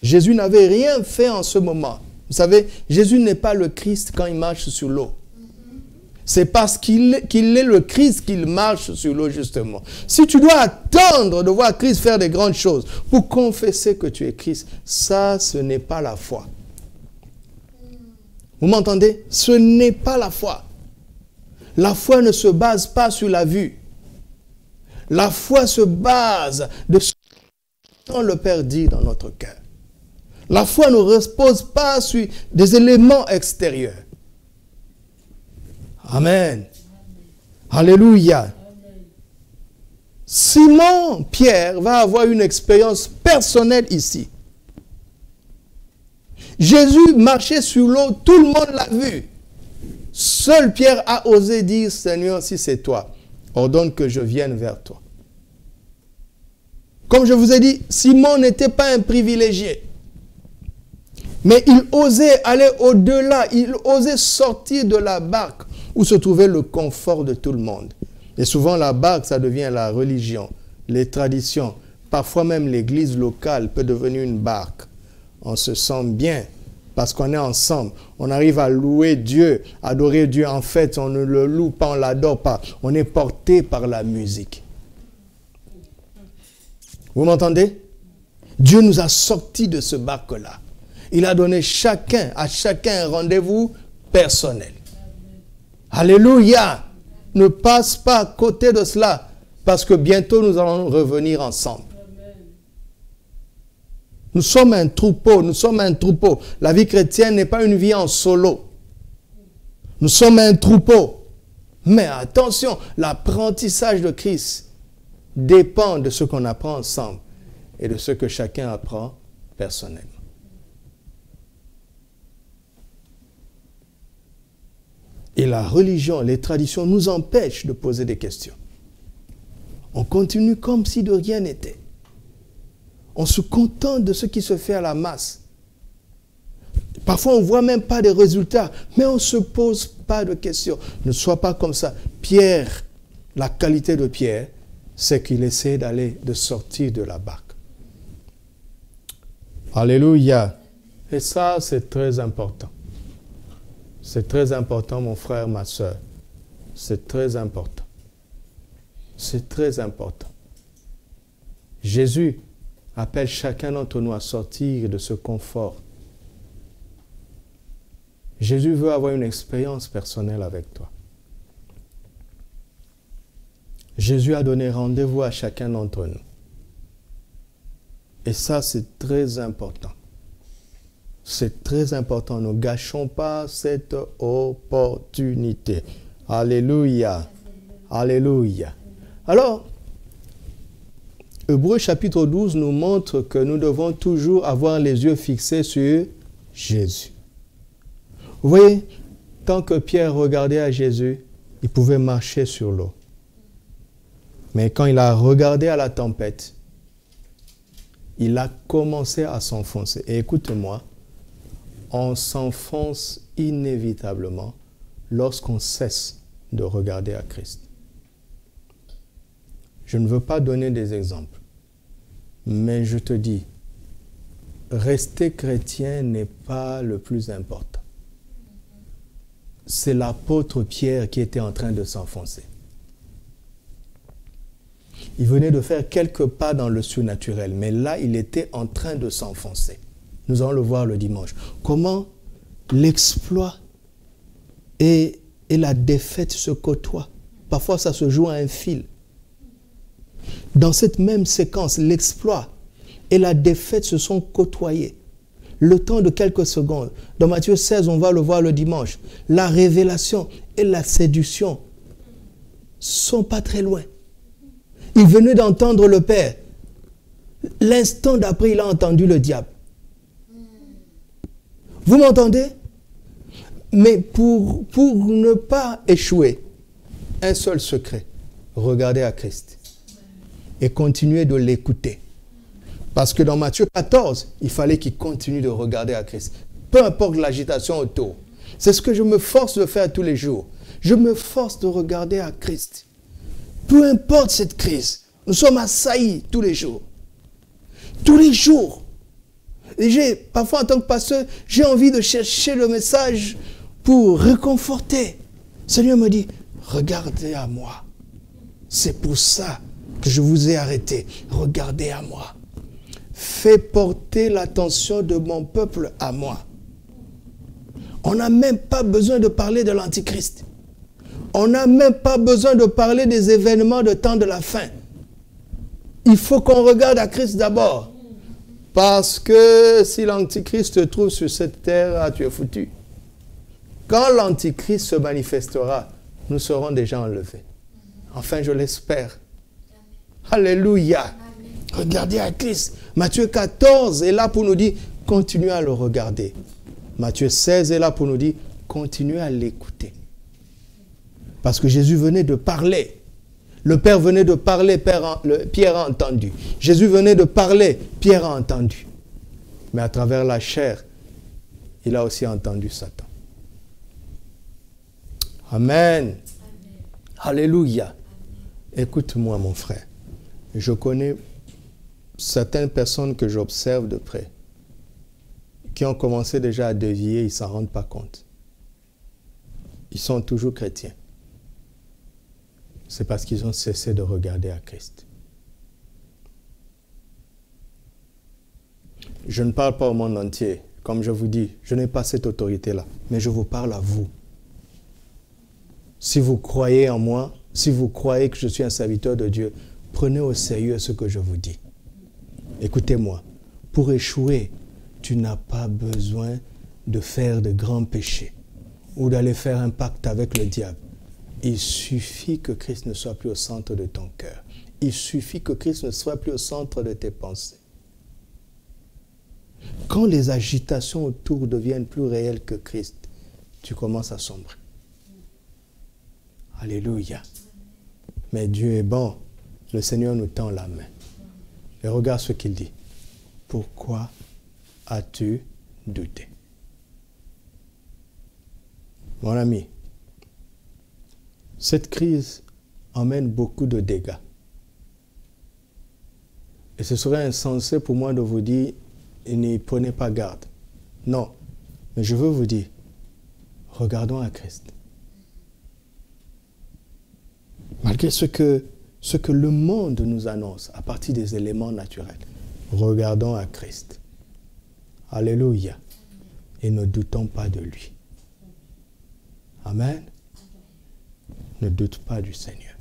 Jésus n'avait rien fait en ce moment. Vous savez, Jésus n'est pas le Christ quand il marche sur l'eau. C'est parce qu'il est le Christ qu'il marche sur l'eau, justement. Si tu dois attendre de voir Christ faire des grandes choses pour confesser que tu es Christ, ça, ce n'est pas la foi. Vous m'entendez? Ce n'est pas la foi. La foi ne se base pas sur la vue. La foi se base de ce que le Père dit dans notre cœur. La foi ne repose pas sur des éléments extérieurs. Amen. Alléluia. Simon Pierre va avoir une expérience personnelle ici. Jésus marchait sur l'eau, tout le monde l'a vu. Seul Pierre a osé dire, Seigneur, si c'est toi, ordonne que je vienne vers toi. Comme je vous ai dit, Simon n'était pas un privilégié. Mais il osait aller au-delà, il osait sortir de la barque où se trouvait le confort de tout le monde. Et souvent la barque, ça devient la religion, les traditions. Parfois même l'église locale peut devenir une barque. On se sent bien parce qu'on est ensemble. On arrive à louer Dieu, adorer Dieu. En fait, on ne le loue pas, on ne l'adore pas. On est porté par la musique. Vous m'entendez? Dieu nous a sortis de ce barque-là. Il a donné à chacun un rendez-vous personnel. Alléluia! Ne passe pas à côté de cela, parce que bientôt nous allons revenir ensemble. Nous sommes un troupeau, La vie chrétienne n'est pas une vie en solo. Nous sommes un troupeau. Mais attention, l'apprentissage de Christ dépend de ce qu'on apprend ensemble et de ce que chacun apprend personnellement. Et la religion, les traditions nous empêchent de poser des questions. On continue comme si de rien n'était. On se contente de ce qui se fait à la masse. Parfois, on ne voit même pas des résultats, mais on ne se pose pas de questions. Ne sois pas comme ça. Pierre, la qualité de Pierre, c'est qu'il essaie de sortir de la barque. Alléluia. Et ça, c'est très important. C'est très important, mon frère, ma soeur. C'est très important. C'est très important. Jésus appelle chacun d'entre nous à sortir de ce confort. Jésus veut avoir une expérience personnelle avec toi. Jésus a donné rendez-vous à chacun d'entre nous. Et ça, c'est très important. C'est très important. Ne gâchons pas cette opportunité. Alléluia. Alléluia. Alors, Hébreux chapitre 12 nous montre que nous devons toujours avoir les yeux fixés sur Jésus. Vous voyez, tant que Pierre regardait à Jésus, il pouvait marcher sur l'eau. Mais quand il a regardé à la tempête, il a commencé à s'enfoncer. Et écoute-moi, on s'enfonce inévitablement lorsqu'on cesse de regarder à Christ. Je ne veux pas donner des exemples, mais je te dis, rester chrétien n'est pas le plus important. C'est l'apôtre Pierre qui était en train de s'enfoncer. Il venait de faire quelques pas dans le surnaturel, mais là, il était en train de s'enfoncer. Nous allons le voir le dimanche. Comment l'exploit et la défaite se côtoient. Parfois, ça se joue à un fil. Dans cette même séquence, l'exploit et la défaite se sont côtoyés. Le temps de quelques secondes. Dans Matthieu 16, on va le voir le dimanche. La révélation et la séduction ne sont pas très loin. Il venait d'entendre le Père. L'instant d'après, il a entendu le diable. Vous m'entendez? Mais pour ne pas échouer, un seul secret, regardez à Christ et continuez de l'écouter. Parce que dans Matthieu 14, il fallait qu'il continue de regarder à Christ. Peu importe l'agitation autour. C'est ce que je me force de faire tous les jours. Je me force de regarder à Christ. Peu importe cette crise, nous sommes assaillis tous les jours. Tous les jours. Et parfois en tant que pasteur, j'ai envie de chercher le message pour réconforter. Le Seigneur me dit, regardez à moi. C'est pour ça que je vous ai arrêté. Regardez à moi. Fais porter l'attention de mon peuple à moi. On n'a même pas besoin de parler de l'Antichrist. On n'a même pas besoin de parler des événements de temps de la fin. Il faut qu'on regarde à Christ d'abord. Parce que si l'Antichrist se trouve sur cette terre, tu es foutu. Quand l'Antichrist se manifestera, nous serons déjà enlevés. Enfin, je l'espère. Alléluia. Regardez à Christ. Matthieu 14 est là pour nous dire, continuez à le regarder. Matthieu 16 est là pour nous dire, continuez à l'écouter. Parce que Jésus venait de parler. Le Père venait de parler, Pierre a entendu. Jésus venait de parler, Pierre a entendu. Mais à travers la chair, il a aussi entendu Satan. Amen. Amen. Alléluia. Écoute-moi, mon frère. Je connais certaines personnes que j'observe de près, qui ont commencé déjà à dévier, ils ne s'en rendent pas compte. Ils sont toujours chrétiens. C'est parce qu'ils ont cessé de regarder à Christ. Je ne parle pas au monde entier. Comme je vous dis, je n'ai pas cette autorité-là. Mais je vous parle à vous. Si vous croyez en moi, si vous croyez que je suis un serviteur de Dieu, prenez au sérieux ce que je vous dis. Écoutez-moi. Pour échouer, tu n'as pas besoin de faire de grands péchés ou d'aller faire un pacte avec le diable. Il suffit que Christ ne soit plus au centre de ton cœur. Il suffit que Christ ne soit plus au centre de tes pensées. Quand les agitations autour deviennent plus réelles que Christ, tu commences à sombrer. Alléluia. Mais Dieu est bon. Le Seigneur nous tend la main. Et regarde ce qu'il dit. Pourquoi as-tu douté? Mon ami, cette crise emmène beaucoup de dégâts. Et ce serait insensé pour moi de vous dire, n'y prenez pas garde. Non, mais je veux vous dire, regardons à Christ. Malgré ce que le monde nous annonce à partir des éléments naturels, regardons à Christ. Alléluia. Et ne doutons pas de lui. Amen. Ne doute pas du Seigneur.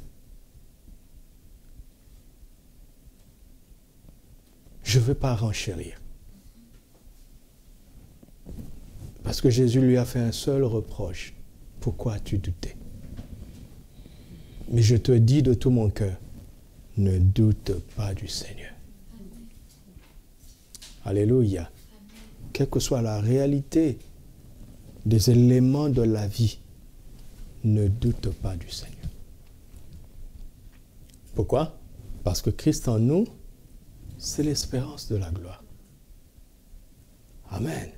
Je ne veux pas renchérir. Parce que Jésus lui a fait un seul reproche. Pourquoi as-tu douté? Mais je te dis de tout mon cœur, ne doute pas du Seigneur. Alléluia. Quelle que soit la réalité des éléments de la vie, ne doute pas du Seigneur. Pourquoi? Parce que Christ en nous, c'est l'espérance de la gloire. Amen.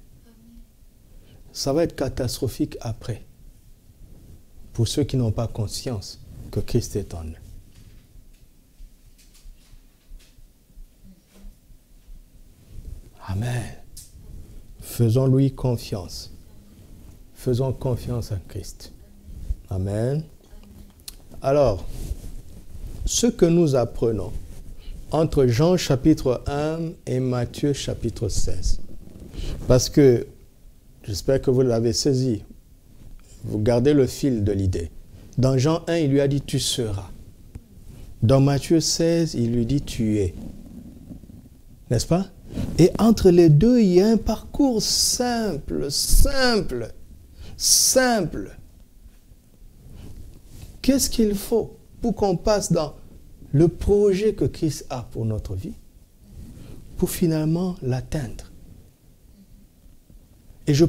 Ça va être catastrophique après, pour ceux qui n'ont pas conscience que Christ est en eux. Amen. Faisons-lui confiance. Faisons confiance à Christ. Amen. Alors, ce que nous apprenons entre Jean chapitre 1 et Matthieu chapitre 16, parce que j'espère que vous l'avez saisi, vous gardez le fil de l'idée. Dans Jean 1, il lui a dit « tu seras ». Dans Matthieu 16, il lui dit « tu es ». N'est-ce pas? Et entre les deux, il y a un parcours simple. Qu'est-ce qu'il faut pour qu'on passe dans le projet que Christ a pour notre vie, pour finalement l'atteindre? Et je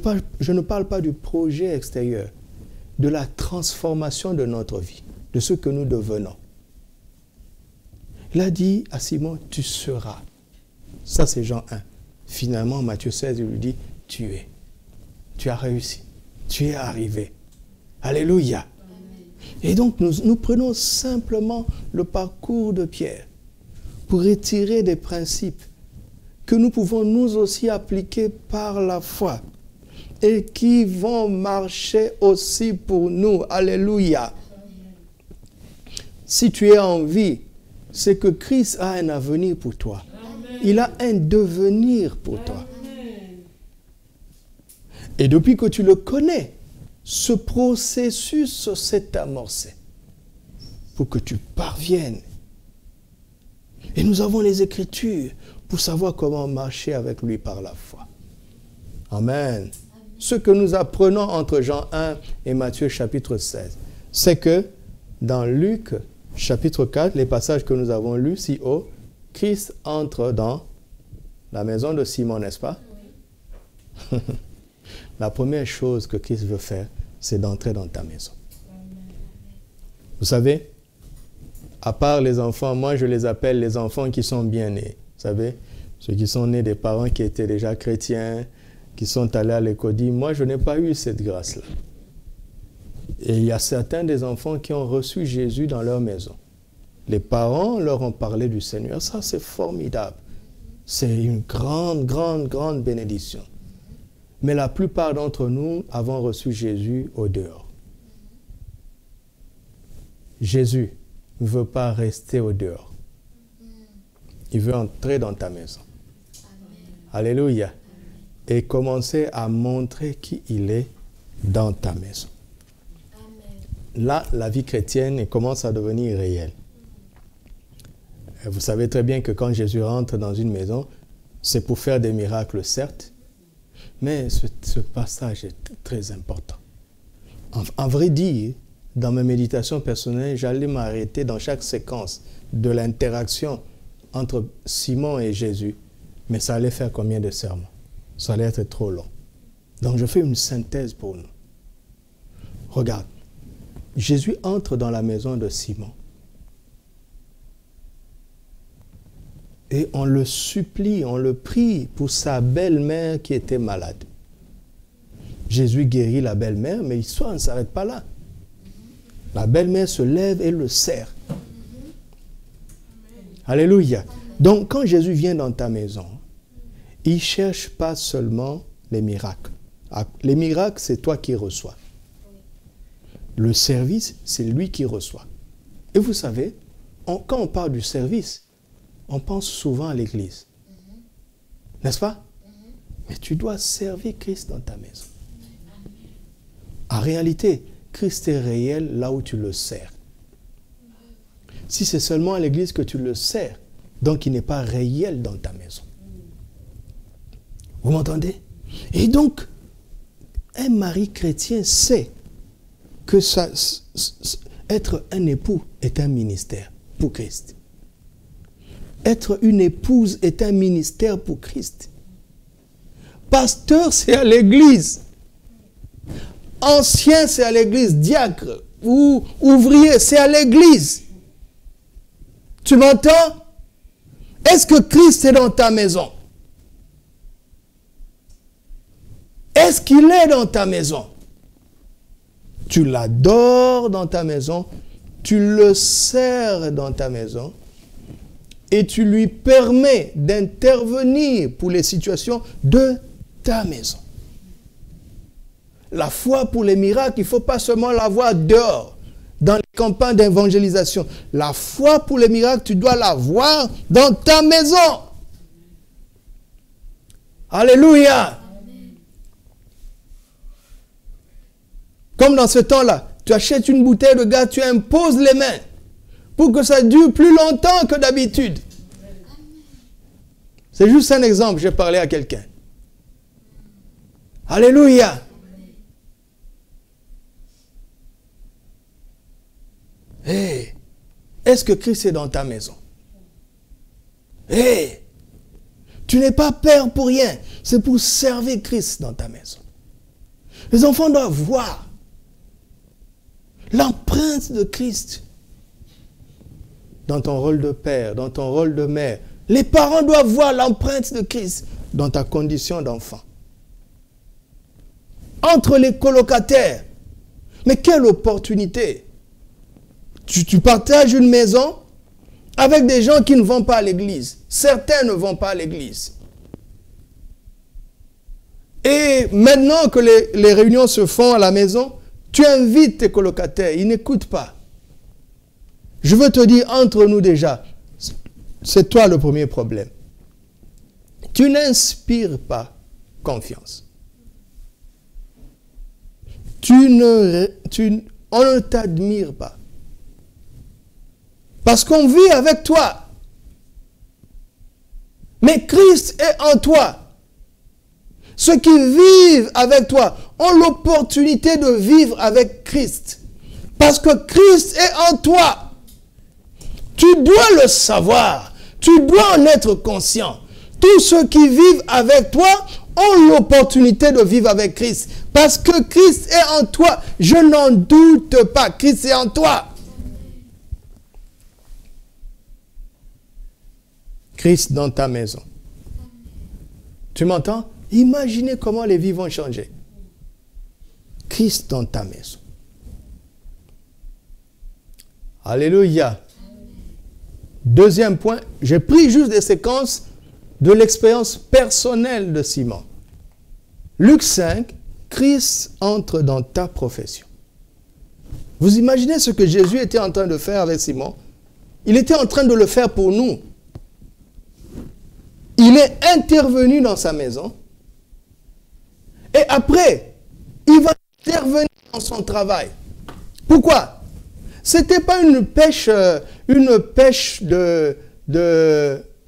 ne parle pas du projet extérieur, de la transformation de notre vie, de ce que nous devenons. Il a dit à Simon, tu seras. Ça, c'est Jean 1. Finalement, Matthieu 16, il lui dit, tu es. Tu as réussi. tu es arrivé. Alléluia. Et donc, nous prenons simplement le parcours de Pierre pour retirer des principes que nous pouvons nous aussi appliquer par la foi et qui vont marcher aussi pour nous. Alléluia. Si tu es en vie, c'est que Christ a un avenir pour toi. Il a un devenir pour toi. Et depuis que tu le connais, ce processus s'est amorcé pour que tu parviennes. Et nous avons les Écritures pour savoir comment marcher avec lui par la foi. Amen. Ce que nous apprenons entre Jean 1 et Matthieu chapitre 16, c'est que dans Luc chapitre 4, les passages que nous avons lus si haut, Christ entre dans la maison de Simon, n'est-ce pas? Oui. La première chose que Christ veut faire, c'est d'entrer dans ta maison. Vous savez, à part les enfants, moi je les appelle les enfants qui sont bien nés. Vous savez, ceux qui sont nés des parents qui étaient déjà chrétiens, qui sont allés à l'école. Moi, je n'ai pas eu cette grâce-là. Et il y a certains des enfants qui ont reçu Jésus dans leur maison. Les parents leur ont parlé du Seigneur. Ça, c'est formidable. C'est une grande, grande, grande bénédiction. Mais la plupart d'entre nous avons reçu Jésus au dehors. Jésus ne veut pas rester au dehors. Il veut entrer dans ta maison. Alléluia. Et commencer à montrer qui il est dans ta maison. Là, la vie chrétienne commence à devenir réelle. Et vous savez très bien que quand Jésus rentre dans une maison, c'est pour faire des miracles, certes, mais ce passage est très important. En vrai dire, dans ma méditation personnelle, j'allais m'arrêter dans chaque séquence de l'interaction entre Simon et Jésus. Mais ça allait faire combien de sermons? Ça allait être trop long. Donc je fais une synthèse pour nous. Regarde, Jésus entre dans la maison de Simon. Et on le supplie, on le prie pour sa belle-mère qui était malade. Jésus guérit la belle-mère, mais l'histoire ne s'arrête pas là. La belle-mère se lève et le serre. Alléluia. Donc, quand Jésus vient dans ta maison, il ne cherche pas seulement les miracles. Les miracles, c'est toi qui reçois. Le service, c'est lui qui reçoit. Et vous savez, quand on parle du service, on pense souvent à l'église. N'est-ce pas? Mais tu dois servir Christ dans ta maison. En réalité, Christ est réel là où tu le sers. Si c'est seulement à l'église que tu le sers, donc il n'est pas réel dans ta maison. Vous m'entendez? Et donc, un mari chrétien sait que être un époux est un ministère pour Christ. Être une épouse est un ministère pour Christ. Pasteur, c'est à l'église. Ancien, c'est à l'église. Diacre ou ouvrier, c'est à l'église. Tu m'entends? Est-ce que Christ est dans ta maison? Est-ce qu'il est dans ta maison? Tu l'adores dans ta maison, tu le sers dans ta maison et tu lui permets d'intervenir pour les situations de ta maison. La foi pour les miracles, il ne faut pas seulement l'avoir dehors, dans les campagnes d'évangélisation. La foi pour les miracles, tu dois l'avoir dans ta maison. Alléluia. Comme dans ce temps-là, tu achètes une bouteille de gaz, tu imposes les mains pour que ça dure plus longtemps que d'habitude. C'est juste un exemple, j'ai parlé à quelqu'un. Alléluia. Hey, est-ce que Christ est dans ta maison? Hey, tu n'es pas père pour rien, c'est pour servir Christ dans ta maison. Les enfants doivent voir l'empreinte de Christ dans ton rôle de père, dans ton rôle de mère. Les parents doivent voir l'empreinte de Christ dans ta condition d'enfant. entre les colocataires. Mais quelle opportunité! Tu partages une maison avec des gens qui ne vont pas à l'église. Certains ne vont pas à l'église. Et maintenant que les réunions se font à la maison, tu invites tes colocataires, ils n'écoutent pas. Je veux te dire, entre nous déjà, c'est toi le premier problème. Tu n'inspires pas confiance. On ne t'admire pas. Parce qu'on vit avec toi. Mais Christ est en toi. Ceux qui vivent avec toi ont l'opportunité de vivre avec Christ. Parce que Christ est en toi. Tu dois le savoir. Tu dois en être conscient. Tous ceux qui vivent avec toi ont l'opportunité de vivre avec Christ. Parce que Christ est en toi. Je n'en doute pas. Christ est en toi. Christ dans ta maison. Tu m'entends? Imaginez comment les vies vont changer. Christ dans ta maison. Alléluia. Deuxième point, j'ai pris juste des séquences de l'expérience personnelle de Simon. Luc 5, Christ entre dans ta profession. Vous imaginez ce que Jésus était en train de faire avec Simon? Il était en train de le faire pour nous. Il est intervenu dans sa maison. Et après, il va intervenir dans son travail. Pourquoi? Ce n'était pas une pêche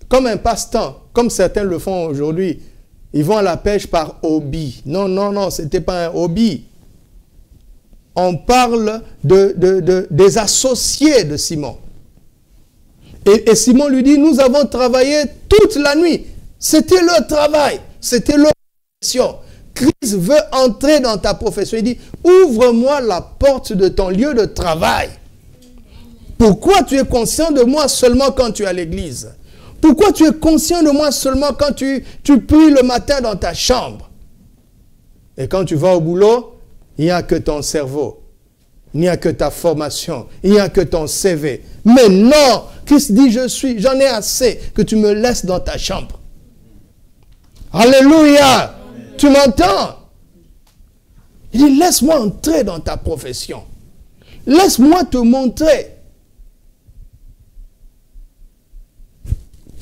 comme un passe-temps, comme certains le font aujourd'hui. Ils vont à la pêche par hobby. Non, non, non, ce n'était pas un hobby. On parle des associés de Simon. Et Simon lui dit, nous avons travaillé toute la nuit. C'était leur travail, c'était leur profession. Christ veut entrer dans ta profession. Il dit, ouvre-moi la porte de ton lieu de travail. Pourquoi tu es conscient de moi seulement quand tu es à l'église? Pourquoi tu es conscient de moi seulement quand tu pries le matin dans ta chambre? Et quand tu vas au boulot, il n'y a que ton cerveau. Il n'y a que ta formation. Il n'y a que ton CV. Mais non, Christ dit, j'en ai assez que tu me laisses dans ta chambre. Alléluia! Tu m'entends? Il dit, laisse-moi entrer dans ta profession. Laisse-moi te montrer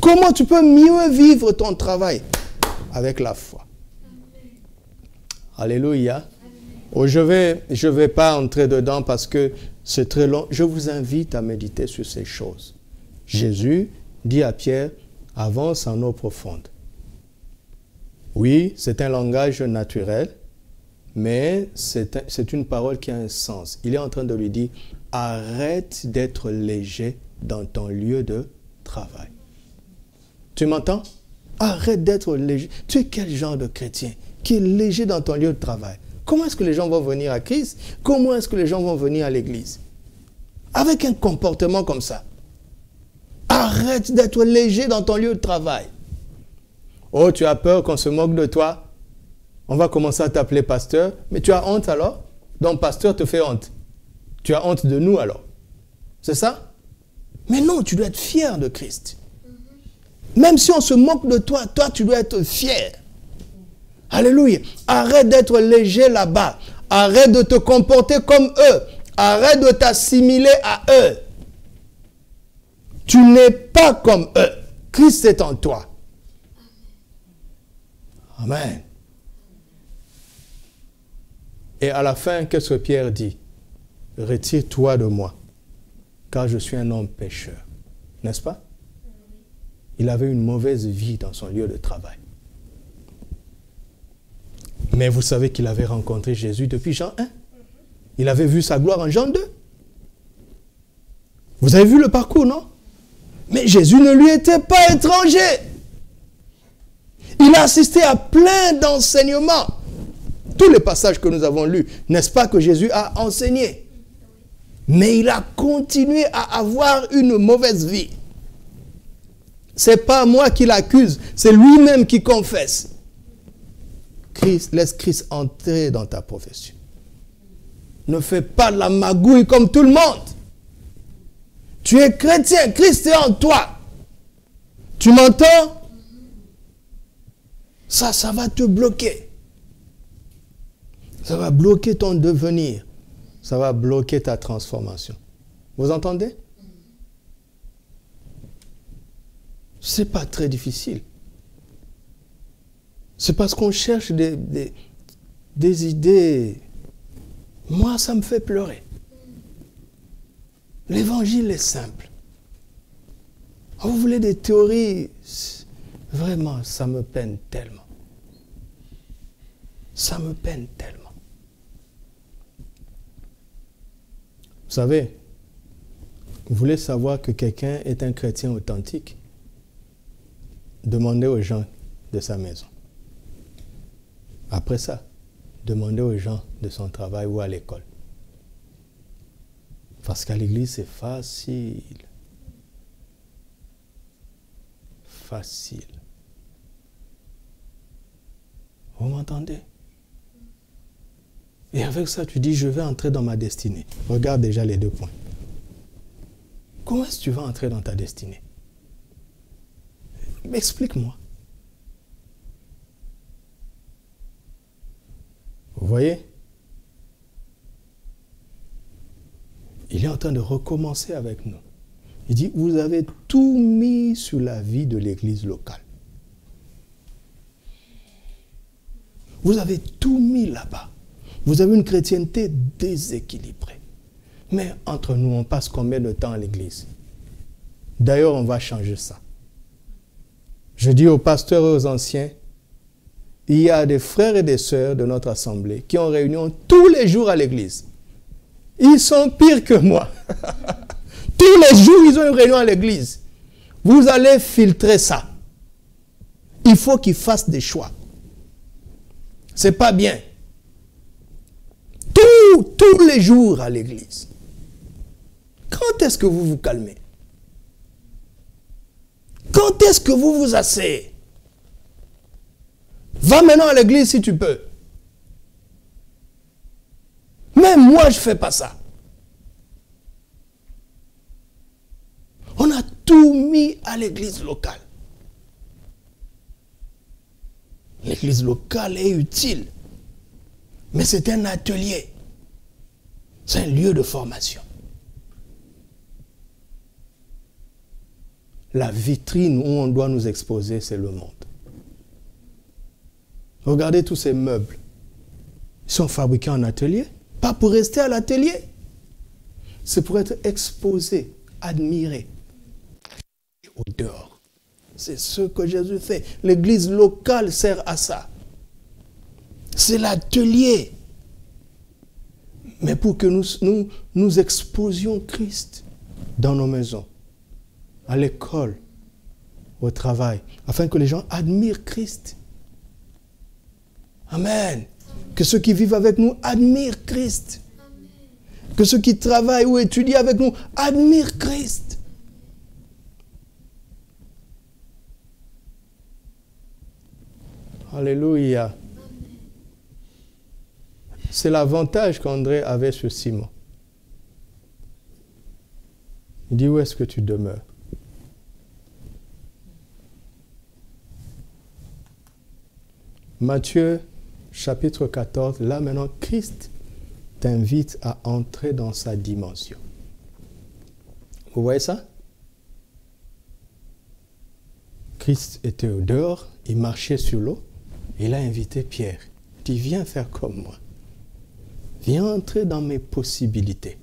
comment tu peux mieux vivre ton travail avec la foi. Alléluia. Oh, je vais pas entrer dedans parce que c'est très long. Je vous invite à méditer sur ces choses. Jésus dit à Pierre, avance en eau profonde. Oui, c'est un langage naturel, mais c'est une parole qui a un sens. Il est en train de lui dire, arrête d'être léger dans ton lieu de travail. Tu m'entends? Arrête d'être léger. Tu es quel genre de chrétien qui est léger dans ton lieu de travail? Comment est-ce que les gens vont venir à Christ? Comment est-ce que les gens vont venir à l'église? Avec un comportement comme ça. Arrête d'être léger dans ton lieu de travail. Oh, tu as peur qu'on se moque de toi? On va commencer à t'appeler pasteur. Mais tu as honte alors? Donc pasteur te fait honte. Tu as honte de nous alors? C'est ça? Mais non, tu dois être fier de Christ. Même si on se moque de toi, toi tu dois être fier. Alléluia. Arrête d'être léger là-bas. Arrête de te comporter comme eux. Arrête de t'assimiler à eux. Tu n'es pas comme eux. Christ est en toi. Amen. Et à la fin, qu'est-ce que Pierre dit? Retire-toi de moi, car je suis un homme pécheur. N'est-ce pas? Il avait une mauvaise vie dans son lieu de travail. Mais vous savez qu'il avait rencontré Jésus depuis Jean 1. Il avait vu sa gloire en Jean 2. Vous avez vu le parcours, non? Mais Jésus ne lui était pas étranger. Il a assisté à plein d'enseignements. Tous les passages que nous avons lus, n'est-ce pas que Jésus a enseigné? Mais il a continué à avoir une mauvaise vie. Ce n'est pas moi qui l'accuse, c'est lui-même qui confesse. laisse Christ entrer dans ta profession. Ne fais pas de la magouille comme tout le monde. Tu es chrétien, Christ est en toi. Tu m'entends? Ça va te bloquer. Ça va bloquer ton devenir. Ça va bloquer ta transformation. Vous entendez? C'est pas très difficile. C'est parce qu'on cherche des idées. Moi, ça me fait pleurer. L'évangile est simple. Vous voulez des théories? Vraiment, ça me peine tellement. Ça me peine tellement. Vous savez, vous voulez savoir que quelqu'un est un chrétien authentique? Demandez aux gens de sa maison. Après ça, demandez aux gens de son travail ou à l'école. Parce qu'à l'église, c'est facile. Facile. Vous m'entendez? Et avec ça, tu dis, je vais entrer dans ma destinée. Regarde déjà les 2 points. Comment est-ce que tu vas entrer dans ta destinée? Explique-moi. Vous voyez? Il est en train de recommencer avec nous. Il dit, vous avez tout mis sur la vie de l'église locale. Vous avez tout mis là-bas. Vous avez une chrétienté déséquilibrée. Mais entre nous, on passe combien de temps à l'église? D'ailleurs, on va changer ça. Je dis aux pasteurs et aux anciens, il y a des frères et des sœurs de notre assemblée qui ont réunion tous les jours à l'église. Ils sont pires que moi. Tous les jours, ils ont une réunion à l'église. Vous allez filtrer ça. Il faut qu'ils fassent des choix. C'est pas bien. Tous les jours à l'église. Quand est-ce que vous vous calmez? Quand est-ce que vous vous asseyez? Va maintenant à l'église si tu peux. Même moi, je ne fais pas ça. On a tout mis à l'église locale. L'église locale est utile. Mais c'est un atelier. C'est un lieu de formation. La vitrine où on doit nous exposer, c'est le monde. Regardez tous ces meubles. Ils sont fabriqués en atelier. Pas pour rester à l'atelier. C'est pour être exposés, admirés. Au dehors. C'est ce que Jésus fait. L'église locale sert à ça. C'est l'atelier. Mais pour que nous exposions Christ dans nos maisons, à l'école, au travail, afin que les gens admirent Christ. Amen. Que ceux qui vivent avec nous admirent Christ. Amen. Que ceux qui travaillent ou étudient avec nous admirent Christ. Alléluia. Amen. C'est l'avantage qu'André avait sur Simon. Il dit, où est-ce que tu demeures? Matthieu chapitre 14, là maintenant, Christ t'invite à entrer dans sa dimension. Vous voyez ça? Christ était au dehors, il marchait sur l'eau, il a invité Pierre. Il dit, viens faire comme moi. Viens entrer dans mes possibilités.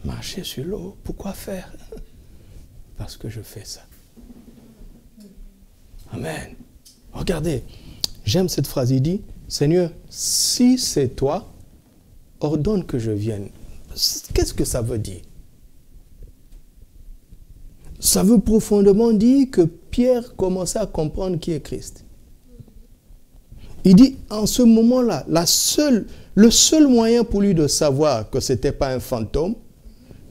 Marcher sur l'eau, pourquoi faire? Parce que je fais ça. Amen. Regardez, j'aime cette phrase. Il dit, Seigneur, si c'est toi, ordonne que je vienne. Qu'est-ce que ça veut dire? Ça veut profondément dire que Pierre commençait à comprendre qui est Christ. Il dit, en ce moment-là, le seul moyen pour lui de savoir que ce n'était pas un fantôme,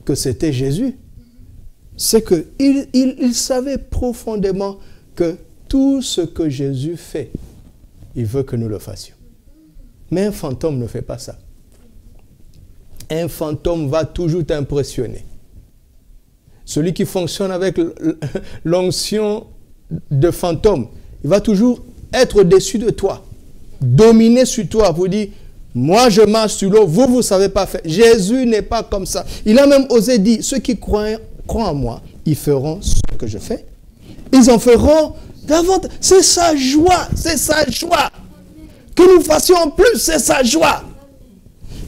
que c'était Jésus, c'est qu'il savait profondément que tout ce que Jésus fait, il veut que nous le fassions. Mais un fantôme ne fait pas ça. Un fantôme va toujours t'impressionner. Celui qui fonctionne avec l'onction de fantôme, il va toujours être au-dessus de toi, dominer sur toi pour dire, moi je marche sur l'eau, vous ne savez pas faire. Jésus n'est pas comme ça. Il a même osé dire, ceux qui croient en moi, ils feront ce que je fais. Ils en feront davantage. C'est sa joie, c'est sa joie. Que nous fassions plus, c'est sa joie.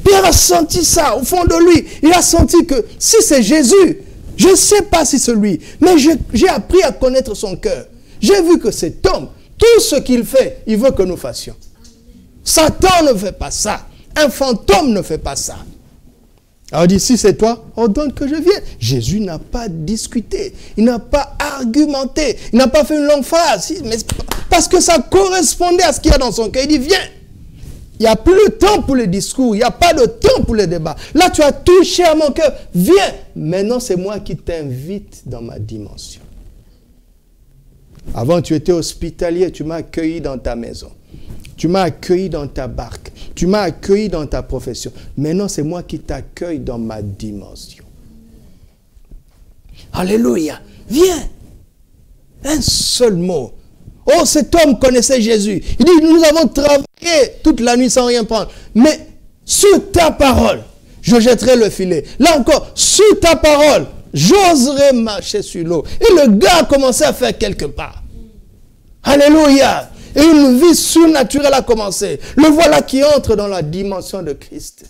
Pierre a senti ça au fond de lui. Il a senti que si c'est Jésus, je ne sais pas si c'est lui, mais j'ai appris à connaître son cœur. J'ai vu que cet homme, tout ce qu'il fait, il veut que nous fassions. Satan ne fait pas ça. Un fantôme ne fait pas ça. Alors il dit, si c'est toi, ordonne que je vienne. Jésus n'a pas discuté. Il n'a pas argumenté. Il n'a pas fait une longue phrase. Mais parce que ça correspondait à ce qu'il y a dans son cœur. Il dit, viens. Il n'y a plus de temps pour les discours. Il n'y a pas de temps pour les débats. Là, tu as touché à mon cœur. Viens. Maintenant, c'est moi qui t'invite dans ma dimension. Avant, tu étais hospitalier. Tu m'as accueilli dans ta maison. Tu m'as accueilli dans ta barque. Tu m'as accueilli dans ta profession. Maintenant, c'est moi qui t'accueille dans ma dimension. Alléluia. Viens. Un seul mot. Oh, cet homme connaissait Jésus. Il dit, nous avons travaillé toute la nuit sans rien prendre. Mais sur ta parole, je jetterai le filet. Là encore, sur ta parole, j'oserai marcher sur l'eau. Et le gars a commencé à faire quelque part. Alléluia. Et une vie surnaturelle a commencé. Le voilà qui entre dans la dimension de Christ.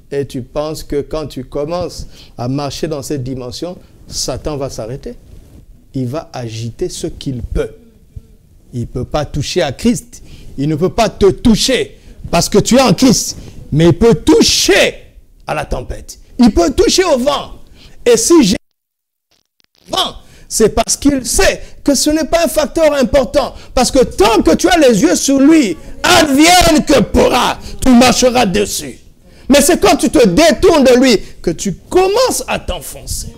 Et tu penses que quand tu commences à marcher dans cette dimension, Satan va s'arrêter. Il va agiter ce qu'il peut. Il ne peut pas toucher à Christ. Il ne peut pas te toucher parce que tu es en Christ. Mais il peut toucher à la tempête. Il peut toucher au vent. Et si j'ai vent, c'est parce qu'il sait que ce n'est pas un facteur important. Parce que tant que tu as les yeux sur lui, advienne que pourra, tu marcheras dessus. Mais c'est quand tu te détournes de lui que tu commences à t'enfoncer.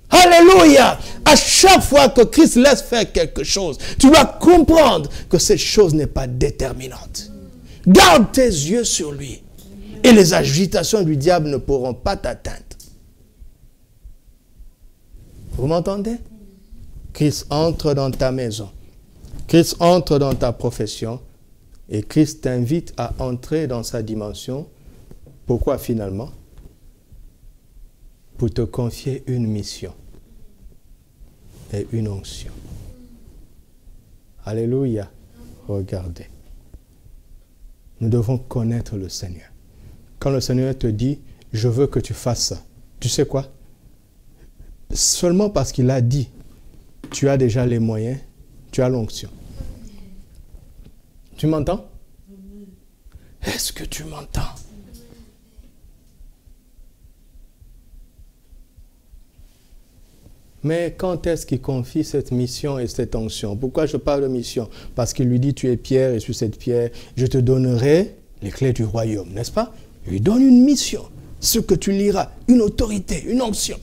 Alléluia. À chaque fois que Christ laisse faire quelque chose, tu dois comprendre que cette chose n'est pas déterminante. Garde tes yeux sur lui. Et les agitations du diable ne pourront pas t'atteindre. Vous m'entendez? Christ entre dans ta maison. Christ entre dans ta profession. Et Christ t'invite à entrer dans sa dimension. Pourquoi finalement? Pour te confier une mission et une onction. Alléluia. Regardez. Nous devons connaître le Seigneur. Quand le Seigneur te dit, je veux que tu fasses ça, tu sais quoi? Seulement parce qu'il a dit, tu as déjà les moyens, tu as l'onction. Tu m'entends? Est-ce que tu m'entends? Mais quand est-ce qu'il confie cette mission et cette onction? Pourquoi je parle de mission? Parce qu'il lui dit, tu es pierre et sur cette pierre, je te donnerai les clés du royaume, n'est-ce pas? Il lui donne une mission, ce que tu liras, une autorité, une onction.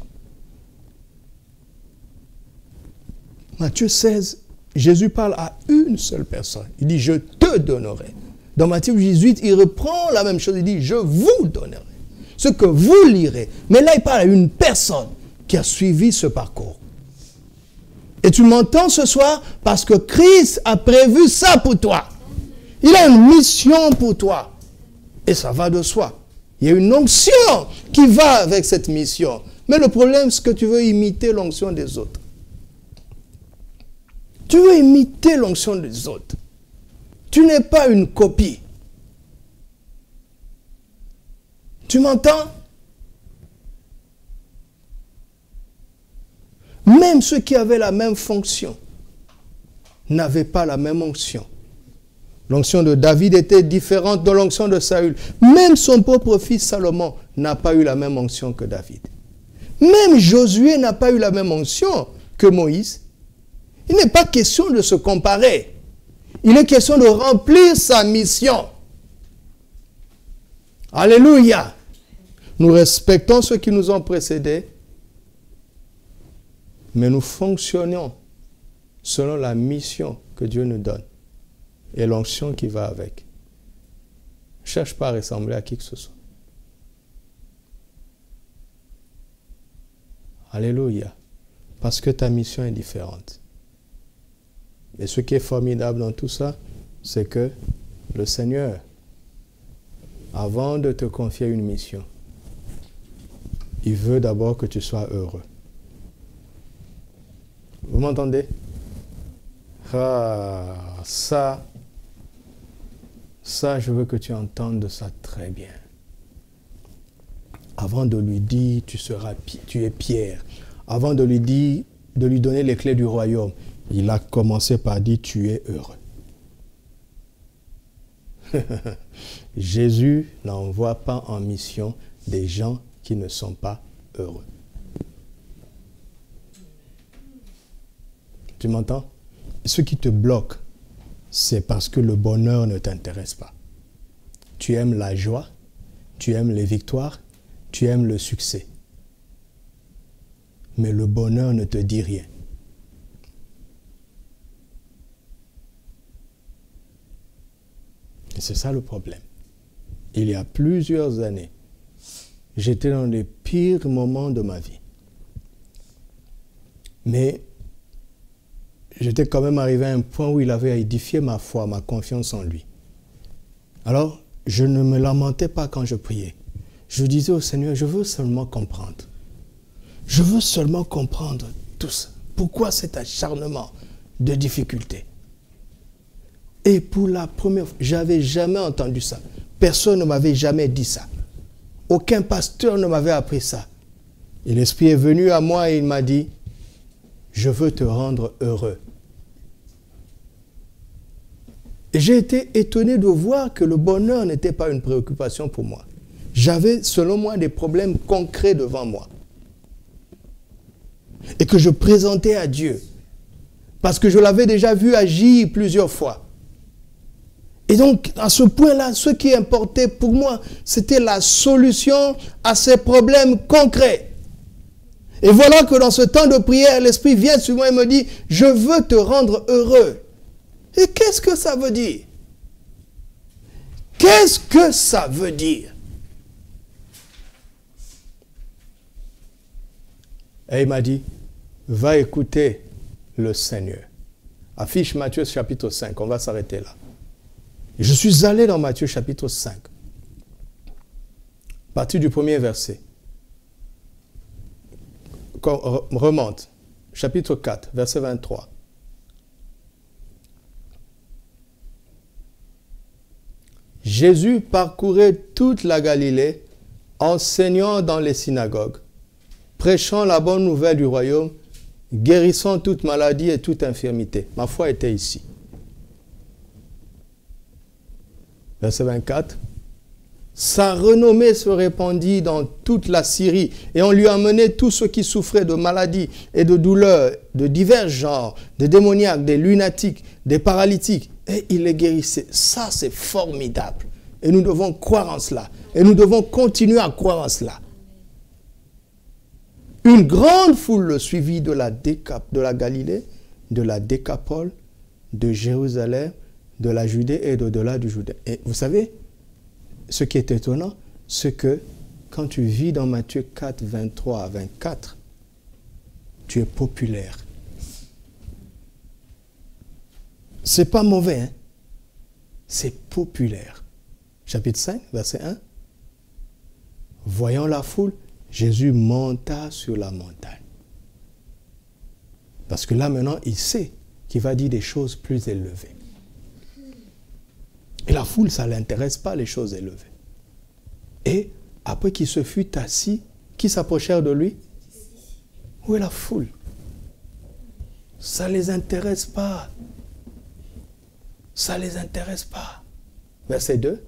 Matthieu 16, Jésus parle à une seule personne. Il dit, je te donnerai. Dans Matthieu 18, il reprend la même chose. Il dit, je vous donnerai. Ce que vous lirez. Mais là, il parle à une personne qui a suivi ce parcours. Et tu m'entends ce soir parce que Christ a prévu ça pour toi. Il a une mission pour toi. Et ça va de soi. Il y a une onction qui va avec cette mission. Mais le problème, c'est que tu veux imiter l'onction des autres. Tu veux imiter l'onction des autres. Tu n'es pas une copie. Tu m'entends? Même ceux qui avaient la même fonction n'avaient pas la même onction. L'onction de David était différente de l'onction de Saül. Même son propre fils Salomon n'a pas eu la même onction que David. Même Josué n'a pas eu la même onction que Moïse. Il n'est pas question de se comparer. Il est question de remplir sa mission. Alléluia. Nous respectons ceux qui nous ont précédés, mais nous fonctionnons selon la mission que Dieu nous donne et l'onction qui va avec. Ne cherche pas à ressembler à qui que ce soit. Alléluia. Parce que ta mission est différente. Et ce qui est formidable dans tout ça, c'est que le Seigneur, avant de te confier une mission, il veut d'abord que tu sois heureux. Vous m'entendez? Ah, ça, je veux que tu entendes ça très bien. Avant de lui dire, tu es Pierre, avant de lui dire, de lui donner les clés du royaume, il a commencé par dire, tu es heureux. Jésus n'envoie pas en mission des gens qui ne sont pas heureux. Tu m'entends? Ce qui te bloque, c'est parce que le bonheur ne t'intéresse pas. Tu aimes la joie, tu aimes les victoires, tu aimes le succès. Mais le bonheur ne te dit rien. Et c'est ça le problème. Il y a plusieurs années, j'étais dans les pires moments de ma vie. Mais j'étais quand même arrivé à un point où il avait édifié ma foi, ma confiance en lui. Alors, je ne me lamentais pas quand je priais. Je disais au Seigneur, je veux seulement comprendre. Je veux seulement comprendre tout ça. Pourquoi cet acharnement de difficulté? Et pour la première fois, je n'avais jamais entendu ça. Personne ne m'avait jamais dit ça. Aucun pasteur ne m'avait appris ça. Et l'Esprit est venu à moi et il m'a dit, je veux te rendre heureux. Et j'ai été étonné de voir que le bonheur n'était pas une préoccupation pour moi. J'avais, selon moi, des problèmes concrets devant moi. Et que je présentais à Dieu. Parce que je l'avais déjà vu agir plusieurs fois. Et donc, à ce point-là, ce qui importait pour moi, c'était la solution à ces problèmes concrets. Et voilà que dans ce temps de prière, l'Esprit vient sur moi et me dit, je veux te rendre heureux. Et qu'est-ce que ça veut dire? Qu'est-ce que ça veut dire? Et il m'a dit, va écouter le Seigneur. Affiche Matthieu chapitre 5, on va s'arrêter là. Et je suis allé dans Matthieu chapitre 5, à partir du premier verset. Remonte, chapitre 4, verset 23. Jésus parcourait toute la Galilée, enseignant dans les synagogues, prêchant la bonne nouvelle du royaume, guérissant toute maladie et toute infirmité. Ma foi était ici. Verset 24. Sa renommée se répandit dans toute la Syrie et on lui amenait tous ceux qui souffraient de maladies et de douleurs de divers genres, des démoniaques, des lunatiques, des paralytiques, et il les guérissait. Ça, c'est formidable. Et nous devons croire en cela. Et nous devons continuer à croire en cela. Une grande foule le suivit de la Galilée, de la Décapole, de Jérusalem, de la Judée et d'au-delà du Jourdain. Et vous savez, ce qui est étonnant, c'est que quand tu vis dans Matthieu 4, 23 à 24, tu es populaire. C'est pas mauvais, hein? C'est populaire. Chapitre 5, verset 1. Voyant la foule, Jésus monta sur la montagne. Parce que là, maintenant, il sait qu'il va dire des choses plus élevées. Et la foule, ça ne l'intéresse pas, les choses élevées. Et après qu'il se fut assis, qui s'approchèrent de lui? Où est la foule? Ça ne les intéresse pas. Ça ne les intéresse pas. Verset 2.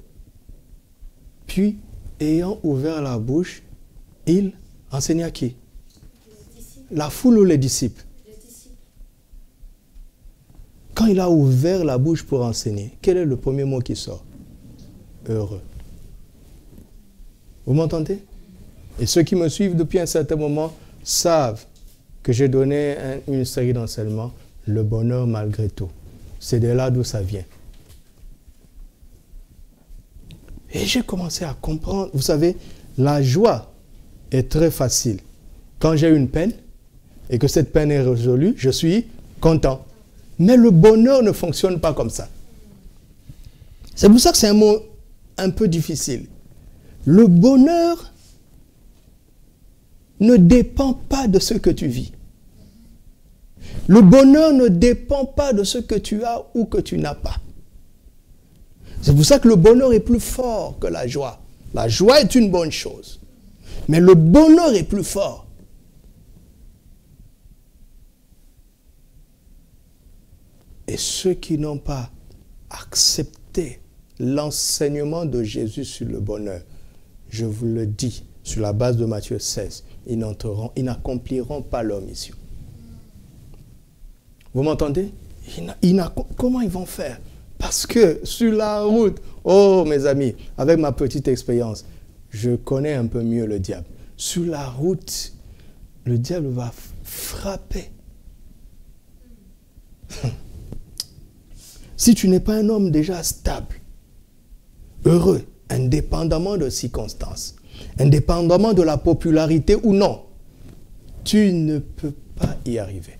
Puis, ayant ouvert la bouche, il enseigna qui? La foule ou les disciples? Quand il a ouvert la bouche pour enseigner, quel est le premier mot qui sort? Heureux. Vous m'entendez? Et ceux qui me suivent depuis un certain moment savent que j'ai donné une série d'enseignements, le bonheur malgré tout. C'est de là d'où ça vient. Et j'ai commencé à comprendre. Vous savez, la joie est très facile. Quand j'ai une peine et que cette peine est résolue, je suis content. Mais le bonheur ne fonctionne pas comme ça. C'est pour ça que c'est un mot un peu difficile. Le bonheur ne dépend pas de ce que tu vis. Le bonheur ne dépend pas de ce que tu as ou que tu n'as pas. C'est pour ça que le bonheur est plus fort que la joie. La joie est une bonne chose. Mais le bonheur est plus fort. Et ceux qui n'ont pas accepté l'enseignement de Jésus sur le bonheur, je vous le dis, sur la base de Matthieu 16, ils n'accompliront pas leur mission. Vous m'entendez? Comment ils vont faire? Parce que sur la route, oh mes amis, avec ma petite expérience, je connais un peu mieux le diable. Sur la route, le diable va frapper. Si tu n'es pas un homme déjà stable, heureux, indépendamment de circonstances, indépendamment de la popularité ou non, tu ne peux pas y arriver.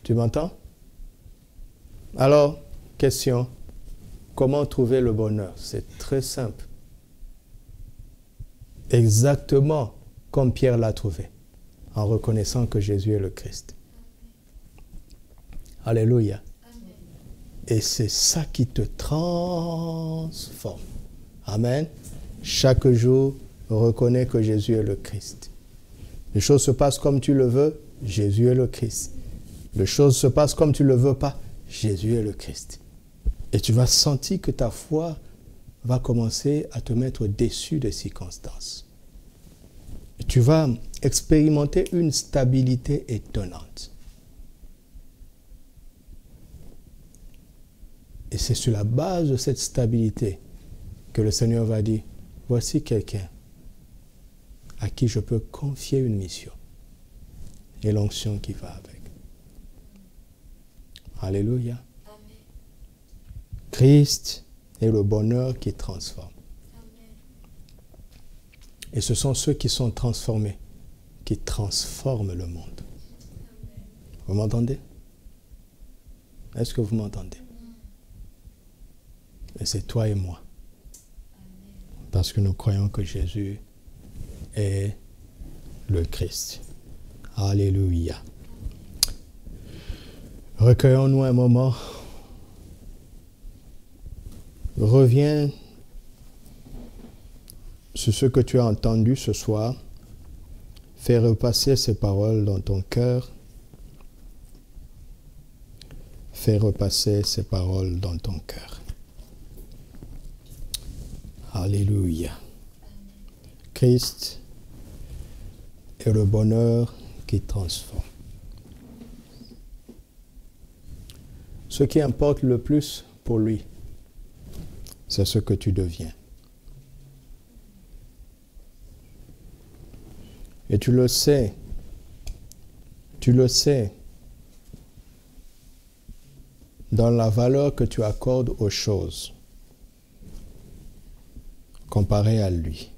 Tu m'entends? Alors, question, comment trouver le bonheur? C'est très simple. Exactement comme Pierre l'a trouvé, en reconnaissant que Jésus est le Christ. Alléluia. Amen. Et c'est ça qui te transforme. Amen. Chaque jour, reconnais que Jésus est le Christ. Les choses se passent comme tu le veux, Jésus est le Christ. Les choses se passent comme tu ne le veux pas, Jésus est le Christ. Et tu vas sentir que ta foi va commencer à te mettre au-dessus des circonstances. Et tu vas expérimenter une stabilité étonnante. Et c'est sur la base de cette stabilité que le Seigneur va dire, voici quelqu'un à qui je peux confier une mission. Et l'onction qui va avec. Alléluia. Amen. Christ est le bonheur qui transforme. Amen. Et ce sont ceux qui sont transformés qui transforment le monde. Amen. Vous m'entendez? Est-ce que vous m'entendez? Et c'est toi et moi. Amen. Parce que nous croyons que Jésus est le Christ. Alléluia. Recueillons-nous un moment. Reviens sur ce que tu as entendu ce soir. Fais repasser ces paroles dans ton cœur. Fais repasser ces paroles dans ton cœur. Alléluia. Christ est le bonheur qui transforme. Ce qui importe le plus pour lui, c'est ce que tu deviens. Et tu le sais, dans la valeur que tu accordes aux choses, comparé à lui.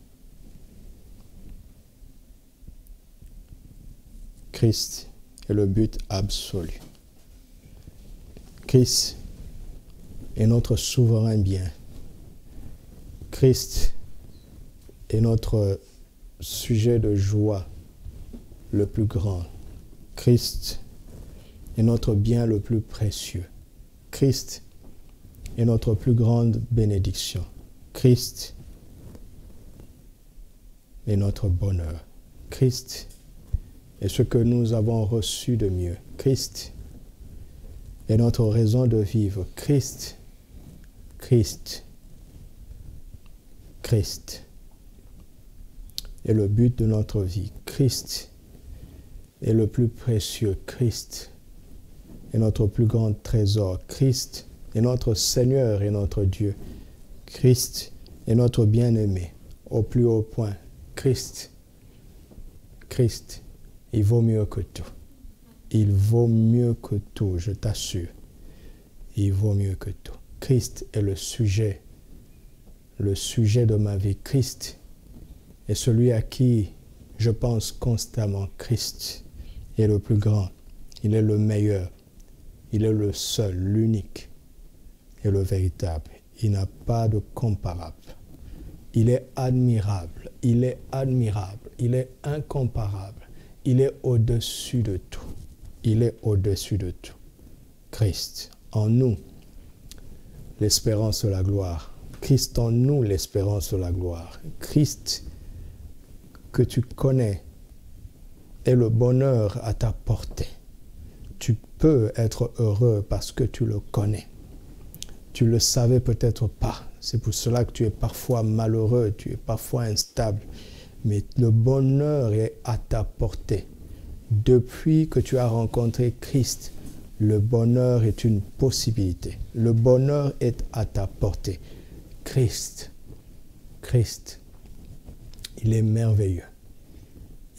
Christ est le but absolu. Christ est notre souverain bien. Christ est notre sujet de joie le plus grand. Christ est notre bien le plus précieux. Christ est notre plus grande bénédiction. Christ est notre bonheur. Christ est ce que nous avons reçu de mieux. Christ est notre raison de vivre. Christ, Christ, Christ est le but de notre vie. Christ est le plus précieux. Christ est notre plus grand trésor. Christ est notre Seigneur et notre Dieu. Christ est notre bien-aimé au plus haut point. Christ, il vaut mieux que tout. Il vaut mieux que tout, je t'assure. Il vaut mieux que tout. Christ est le sujet de ma vie. Christ est celui à qui je pense constamment. Christ est le plus grand. Il est le meilleur. Il est le seul, l'unique et le véritable. Il n'a pas de comparable. Il est admirable. Il est admirable. Il est incomparable. Il est au-dessus de tout. Il est au-dessus de tout. Christ en nous, l'espérance de la gloire. Christ en nous, l'espérance de la gloire. Christ que tu connais est le bonheur à ta portée. Tu peux être heureux parce que tu le connais. Tu le savais peut-être pas. C'est pour cela que tu es parfois malheureux, tu es parfois instable. Mais le bonheur est à ta portée. Depuis que tu as rencontré Christ, le bonheur est une possibilité. Le bonheur est à ta portée. Christ, il est merveilleux.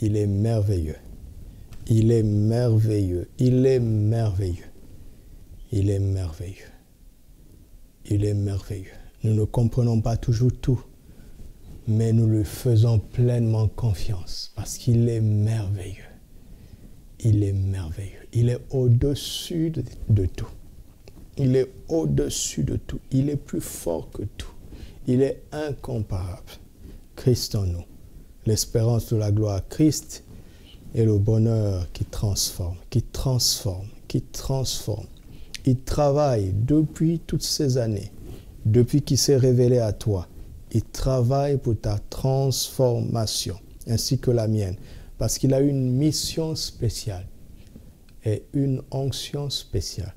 Il est merveilleux. Il est merveilleux. Il est merveilleux. Il est merveilleux. Il est merveilleux. Nous ne comprenons pas toujours tout, mais nous lui faisons pleinement confiance parce qu'il est merveilleux. Il est merveilleux. Il est au-dessus de tout. Il est au-dessus de tout. Il est plus fort que tout. Il est incomparable. Christ en nous, l'espérance de la gloire. Christ est le bonheur qui transforme, qui transforme, qui transforme. Il travaille depuis toutes ces années, depuis qu'il s'est révélé à toi. Il travaille pour ta transformation, ainsi que la mienne, parce qu'il a une mission spéciale et une onction spéciale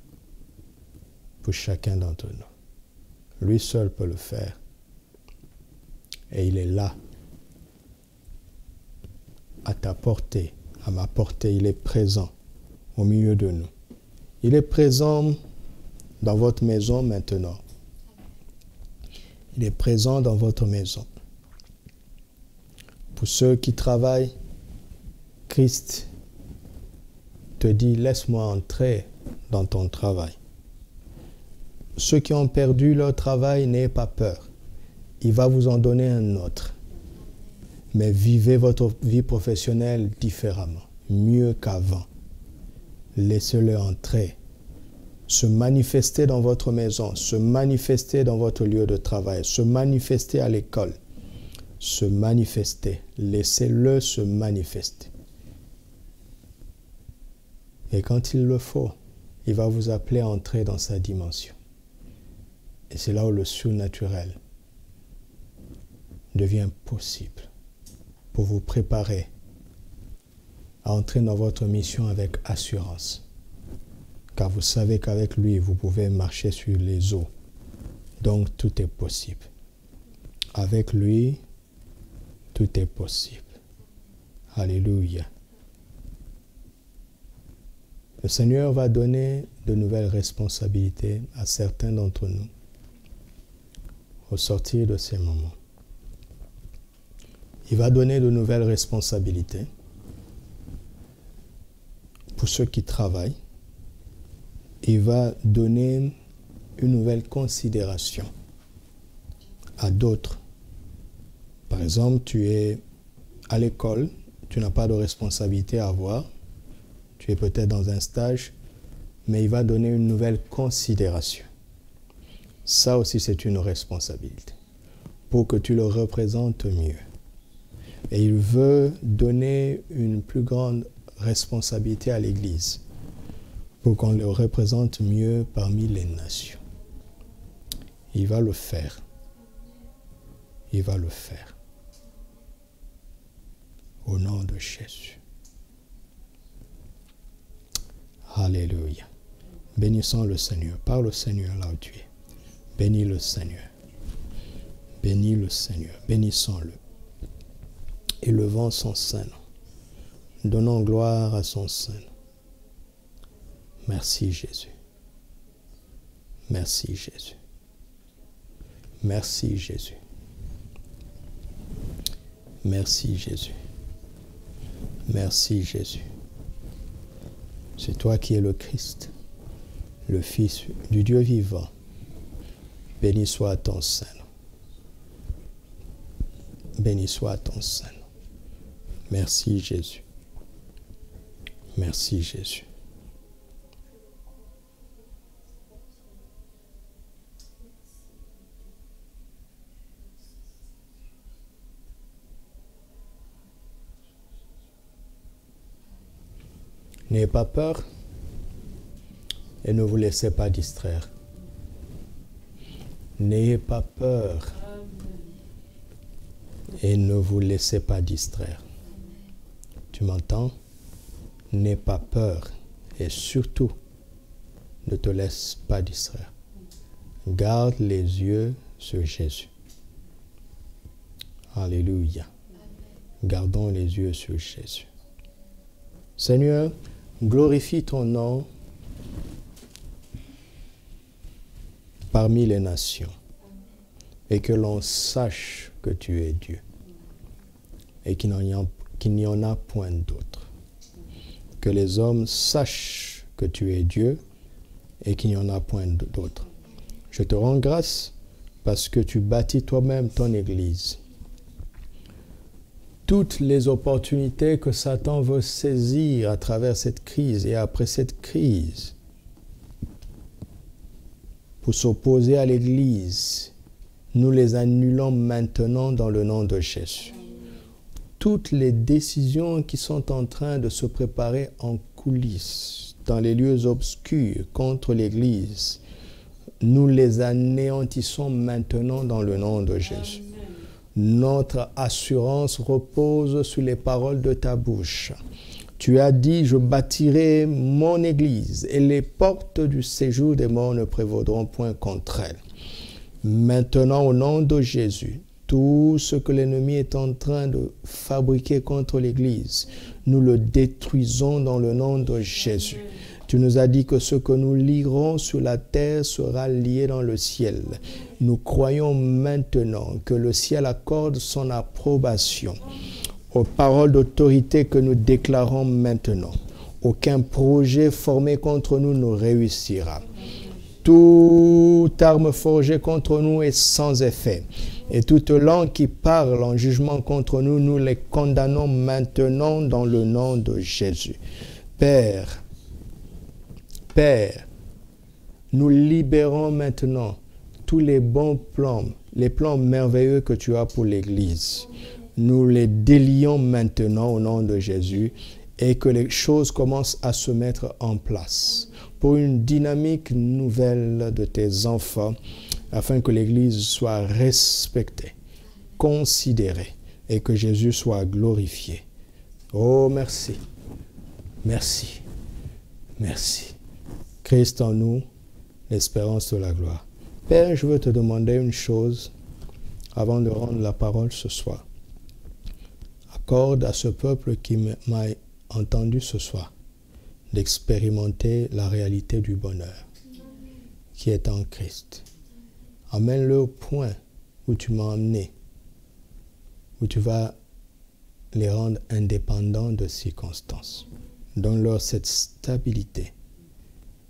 pour chacun d'entre nous. Lui seul peut le faire. Et il est là, à ta portée, à ma portée. Il est présent au milieu de nous. Il est présent dans votre maison maintenant. Il est présent dans votre maison. Pour ceux qui travaillent, Christ te dit, laisse-moi entrer dans ton travail. Ceux qui ont perdu leur travail, n'ayez pas peur. Il va vous en donner un autre. Mais vivez votre vie professionnelle différemment, mieux qu'avant. Laissez-le entrer, se manifester dans votre maison, se manifester dans votre lieu de travail, se manifester à l'école, se manifester. Laissez-le se manifester. Et quand il le faut, il va vous appeler à entrer dans sa dimension. Et c'est là où le surnaturel devient possible pour vous préparer à entrer dans votre mission avec assurance. Car vous savez qu'avec lui, vous pouvez marcher sur les eaux. Donc, tout est possible. Avec lui, tout est possible. Alléluia. Le Seigneur va donner de nouvelles responsabilités à certains d'entre nous au sortir de ces moments. Il va donner de nouvelles responsabilités pour ceux qui travaillent. Il va donner une nouvelle considération à d'autres. Par exemple, tu es à l'école, tu n'as pas de responsabilité à avoir, tu es peut-être dans un stage, mais il va donner une nouvelle considération. Ça aussi, c'est une responsabilité pour que tu le représentes mieux. Et il veut donner une plus grande responsabilité à l'Église pour qu'on le représente mieux parmi les nations. Il va le faire. Il va le faire. Au nom de Jésus. Alléluia. Bénissons le Seigneur. Parle au Seigneur là où tu es. Bénis le Seigneur. Bénis le Seigneur. Bénissons-le. Élevons son Saint nom. Donnons gloire à son Saint nom. Merci Jésus. Merci Jésus. Merci Jésus. Merci Jésus. Merci Jésus. C'est toi qui es le Christ, le Fils du Dieu vivant. Béni soit ton Saint. Béni soit ton Saint. Merci Jésus. Merci Jésus. N'ayez pas peur et ne vous laissez pas distraire. N'ayez pas peur et ne vous laissez pas distraire. Tu m'entends? N'aie pas peur et surtout ne te laisse pas distraire. Garde les yeux sur Jésus. Alléluia. Gardons les yeux sur Jésus. Seigneur, glorifie ton nom parmi les nations et que l'on sache que tu es Dieu et qu'il n'y en a point d'autre. Que les hommes sachent que tu es Dieu et qu'il n'y en a point d'autre. Je te rends grâce parce que tu bâtis toi-même ton Église. Toutes les opportunités que Satan veut saisir à travers cette crise et après cette crise pour s'opposer à l'Église, nous les annulons maintenant dans le nom de Jésus. Toutes les décisions qui sont en train de se préparer en coulisses, dans les lieux obscurs contre l'Église, nous les anéantissons maintenant dans le nom de Jésus. Notre assurance repose sur les paroles de ta bouche. Tu as dit, je bâtirai mon Église et les portes du séjour des morts ne prévaudront point contre elle. Maintenant, au nom de Jésus, tout ce que l'ennemi est en train de fabriquer contre l'Église, nous le détruisons dans le nom de Jésus. Tu nous as dit que ce que nous lierons sur la terre sera lié dans le ciel. Nous croyons maintenant que le ciel accorde son approbation aux paroles d'autorité que nous déclarons maintenant. Aucun projet formé contre nous ne réussira. Toute arme forgée contre nous est sans effet. Et toute langue qui parle en jugement contre nous, nous les condamnons maintenant dans le nom de Jésus. Père, nous libérons maintenant tous les bons plans, les plans merveilleux que tu as pour l'Église. Nous les délions maintenant au nom de Jésus et que les choses commencent à se mettre en place pour une dynamique nouvelle de tes enfants afin que l'Église soit respectée, considérée et que Jésus soit glorifié. Oh, merci, merci, merci. Christ en nous, l'espérance de la gloire. Père, je veux te demander une chose avant de rendre la parole ce soir. Accorde à ce peuple qui m'a entendu ce soir d'expérimenter la réalité du bonheur qui est en Christ. Amène-le au point où tu m'as emmené, où tu vas les rendre indépendants de circonstances. Donne-leur cette stabilité,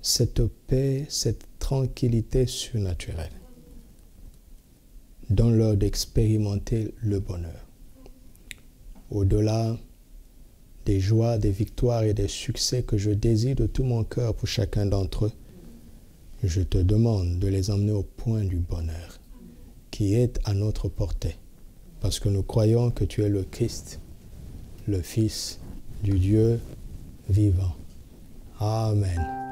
cette paix, cette tranquillité surnaturelle. Donne-leur d'expérimenter le bonheur. Au-delà des joies, des victoires et des succès que je désire de tout mon cœur pour chacun d'entre eux, je te demande de les emmener au point du bonheur qui est à notre portée, parce que nous croyons que tu es le Christ, le Fils du Dieu vivant. Amen.